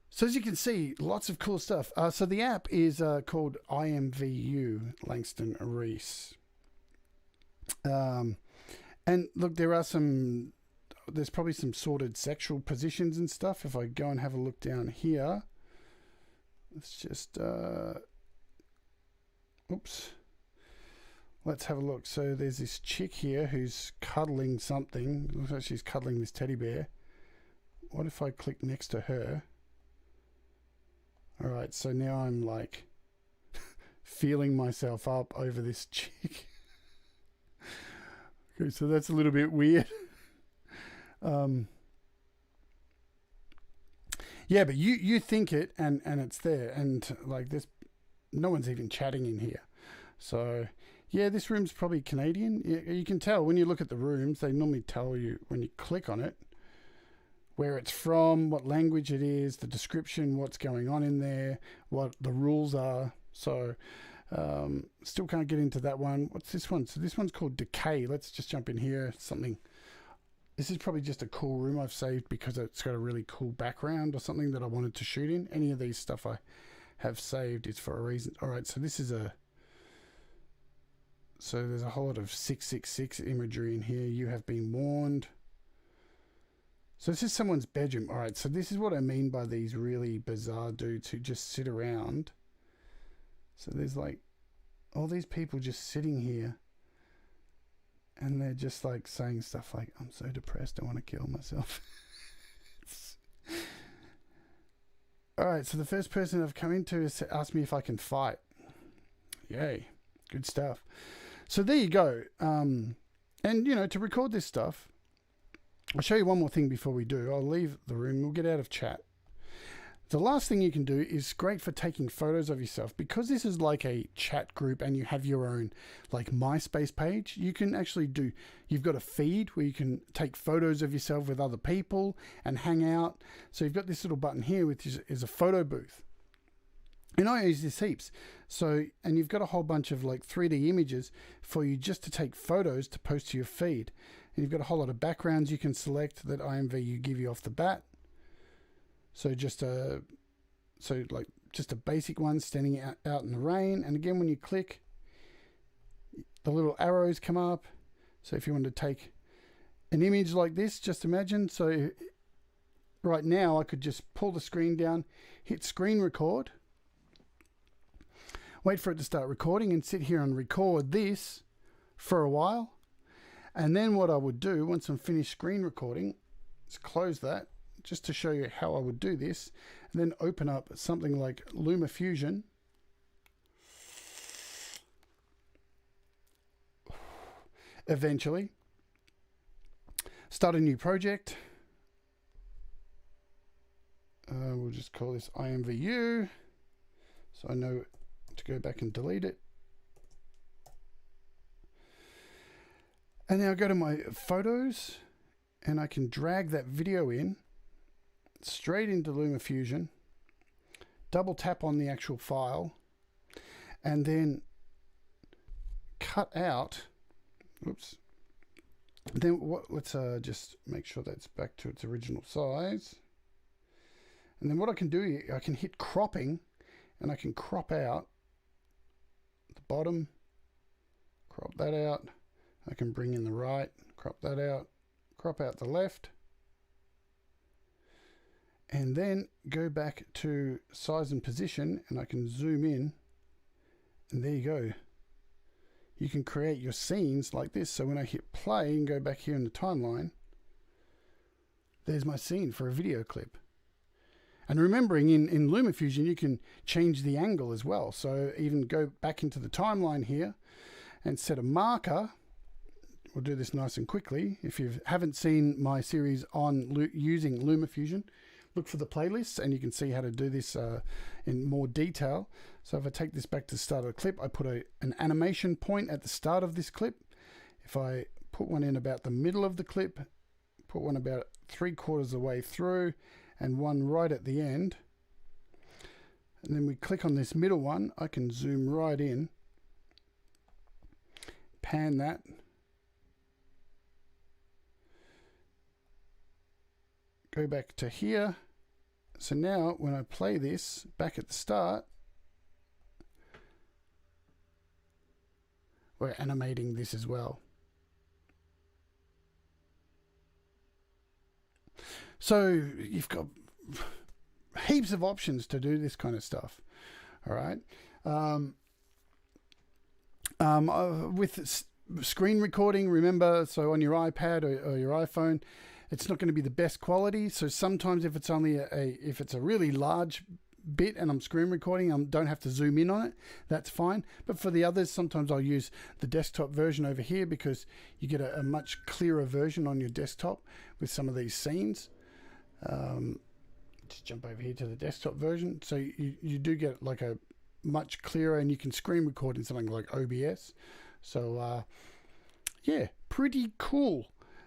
So as you can see, lots of cool stuff. So the app is called IMVU, Langston Reese. And look, there's probably some sorted sexual positions and stuff. If I go and have a look down here, let's just, oops. Let's have a look. So there's this chick here who's cuddling something. Looks like she's cuddling this teddy bear. What if I click next to her? All right, so now I'm like feeling myself up over this chick. Okay, so that's a little bit weird. Yeah, but you think it and it's there, and like this, no one's even chatting in here. So yeah, this room's probably Canadian. You can tell when you look at the rooms. They normally tell you when you click on it where it's from, what language it is, the description, what's going on in there, what the rules are. So still can't get into that one. What's this one? So this one's called Decay. Let's just jump in here. This is probably just a cool room I've saved because it's got a really cool background or something that I wanted to shoot in. Any of these stuff I have saved is for a reason. All right, so this is so there's a whole lot of 666 imagery in here. You have been warned. So this is someone's bedroom. All right, so this is what I mean by these really bizarre dudes who just sit around. So there's like all these people just sitting here and they're just like saying stuff like, I'm so depressed, I want to kill myself. All right, so the first person I've come into is to ask me if I can fight. Yay, good stuff. So there you go. And, you know, to record this stuff, I'll show you one more thing before we do. I'll leave the room. We'll get out of chat. The last thing you can do is great for taking photos of yourself. Because this is like a chat group and you have your own like MySpace page, you can actually you've got a feed where you can take photos of yourself with other people and hang out. So you've got this little button here which is a photo booth. And I use this heaps. So, and you've got a whole bunch of like 3D images for you just to take photos to post to your feed. And you've got a whole lot of backgrounds you can select that IMVU give you off the bat. So just a basic one standing out in the rain. And again, when you click, the little arrows come up. So if you want to take an image like this, just imagine. So right now I could just pull the screen down, hit screen record, wait for it to start recording and sit here and record this for a while. And then what I would do once I'm finished screen recording is close that just to show you how I would do this, and then open up something like LumaFusion. Eventually start a new project. We'll just call this IMVU so I know to go back and delete it. And now I go to my photos and I can drag that video in straight into LumaFusion, double tap on the actual file, and then cut out, oops, then let's just make sure that's back to its original size. And then what I can do, I can hit cropping and I can crop out the bottom, crop that out. I can bring in the right, crop that out, crop out the left, and then go back to size and position, and I can zoom in, and there you go. You can create your scenes like this. So when I hit play and go back here in the timeline, there's my scene for a video clip. And remembering in LumaFusion, you can change the angle as well. So even go back into the timeline here and set a marker. We'll do this nice and quickly. If you haven't seen my series on using LumaFusion, look for the playlists and you can see how to do this in more detail. So if I take this back to the start of the clip, I put an animation point at the start of this clip. If I put one in about the middle of the clip, put one about 3/4 of the way through, and one right at the end, and then we click on this middle one, I can zoom right in, pan that, go back to here. So now when I play this back at the start, we're animating this as well. So you've got heaps of options to do this kind of stuff. All right. With screen recording, remember, so on your iPad or your iPhone, it's not going to be the best quality. So sometimes if it's only if it's a really large bit and I'm screen recording, I don't have to zoom in on it, that's fine. But for the others, sometimes I'll use the desktop version over here because you get a much clearer version on your desktop with some of these scenes. Just jump over here to the desktop version. So you do get like a much clearer, and you can screen record in something like OBS. So yeah, pretty cool.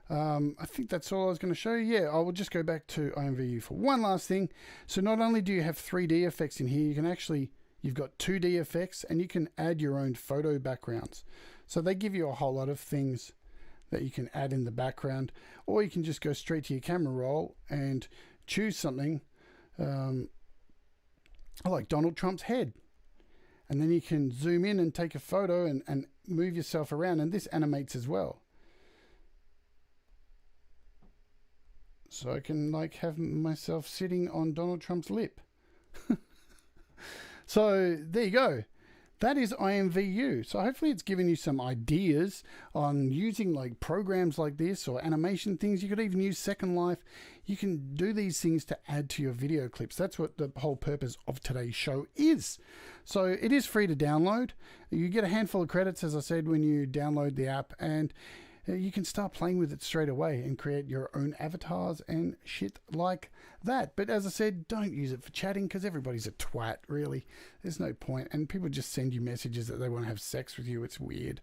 I think that's all I was going to show you. Yeah, I will just go back to IMVU for one last thing. So not only do you have 3D effects in here, you can actually, you've got 2D effects, and you can add your own photo backgrounds. So they give you a whole lot of things that you can add in the background, or you can just go straight to your camera roll and choose something like Donald Trump's head. And then you can zoom in and take a photo and move yourself around, and this animates as well. So I can like have myself sitting on Donald Trump's lip. So there you go. That is IMVU. So hopefully it's given you some ideas on using like programs like this or animation things. You could even use Second Life. You can do these things to add to your video clips. That's what the whole purpose of today's show is. So it is free to download. You get a handful of credits, as I said, when you download the app, and you can start playing with it straight away and create your own avatars and shit like that. But as I said, don't use it for chatting because everybody's a twat, really. There's no point. And people just send you messages that they want to have sex with you. It's weird.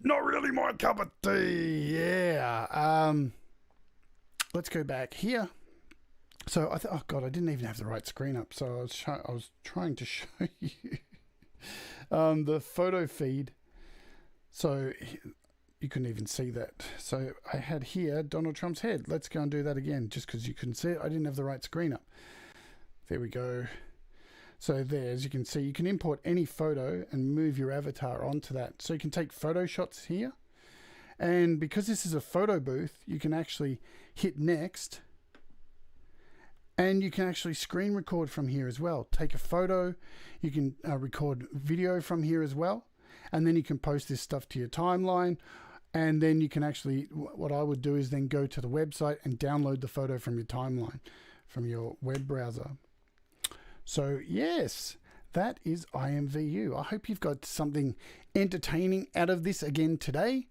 Not really my cup of tea. Yeah. Let's go back here. So, oh God, I didn't even have the right screen up. So I was trying to show you the photo feed. So you couldn't even see that. So I had here Donald Trump's head. Let's go and do that again, just because you couldn't see it. I didn't have the right screen up. There we go. So there, as you can see, you can import any photo and move your avatar onto that. So you can take photo shots here. And because this is a photo booth, you can actually hit next. And you can actually screen record from here as well. Take a photo. You can record video from here as well. And then you can post this stuff to your timeline. And then you can actually, what I would do is then go to the website and download the photo from your timeline, from your web browser. So yes, that is IMVU. I hope you've got something entertaining out of this again today.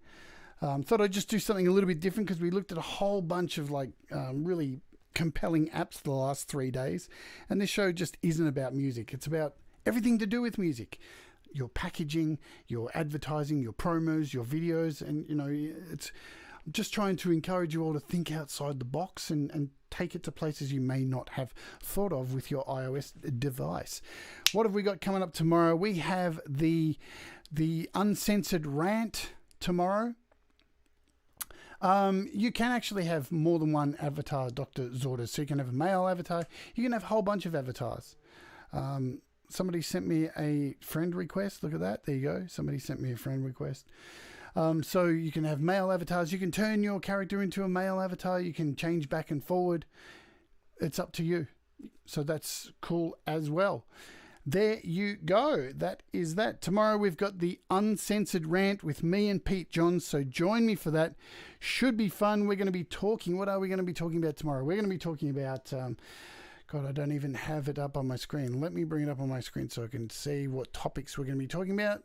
Thought I'd just do something a little bit different because we looked at a whole bunch of like really compelling apps the last 3 days. And this show just isn't about music. It's about everything to do with music. Your packaging, your advertising, your promos, your videos, and you know, it's just trying to encourage you all to think outside the box and take it to places you may not have thought of with your iOS device. What have we got coming up tomorrow? We have the uncensored rant tomorrow. You can actually have more than one avatar, Dr. Zorda. So you can have a male avatar. You can have a whole bunch of avatars. Somebody sent me a friend request. Look at that. There you go. Somebody sent me a friend request. So you can have male avatars. You can turn your character into a male avatar. You can change back and forward. It's up to you. So that's cool as well. There you go. That is that. Tomorrow we've got the uncensored rant with me and Pete Johns. So join me for that. Should be fun. We're going to be talking. What are we going to be talking about tomorrow? We're going to be talking about... God, I don't even have it up on my screen. Let me bring it up on my screen so I can see what topics we're going to be talking about.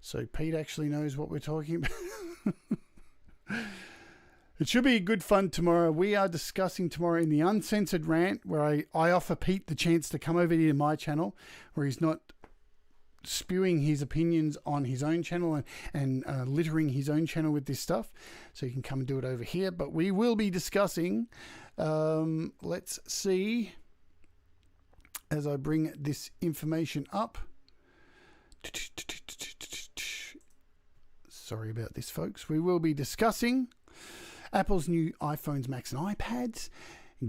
So Pete actually knows what we're talking about. It should be good fun tomorrow. We are discussing tomorrow in the uncensored rant where I offer Pete the chance to come over here to my channel where he's not spewing his opinions on his own channel and littering his own channel with this stuff. So you can come and do it over here. But we will be discussing... let's see as I bring this information up. Sorry about this, folks. We will be discussing Apple's new iPhones, Macs and iPads,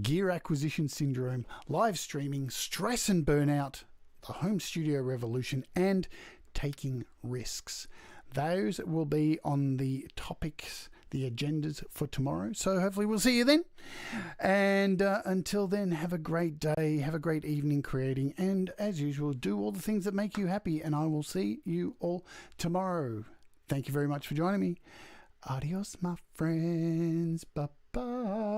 gear acquisition syndrome, live streaming, stress and burnout, the home studio revolution, and taking risks. Those will be on the topics, the agendas for tomorrow. So hopefully we'll see you then. And until then, have a great day, have a great evening creating, and as usual, do all the things that make you happy. And I will see you all tomorrow. Thank you very much for joining me. Adios, my friends. Bye-bye.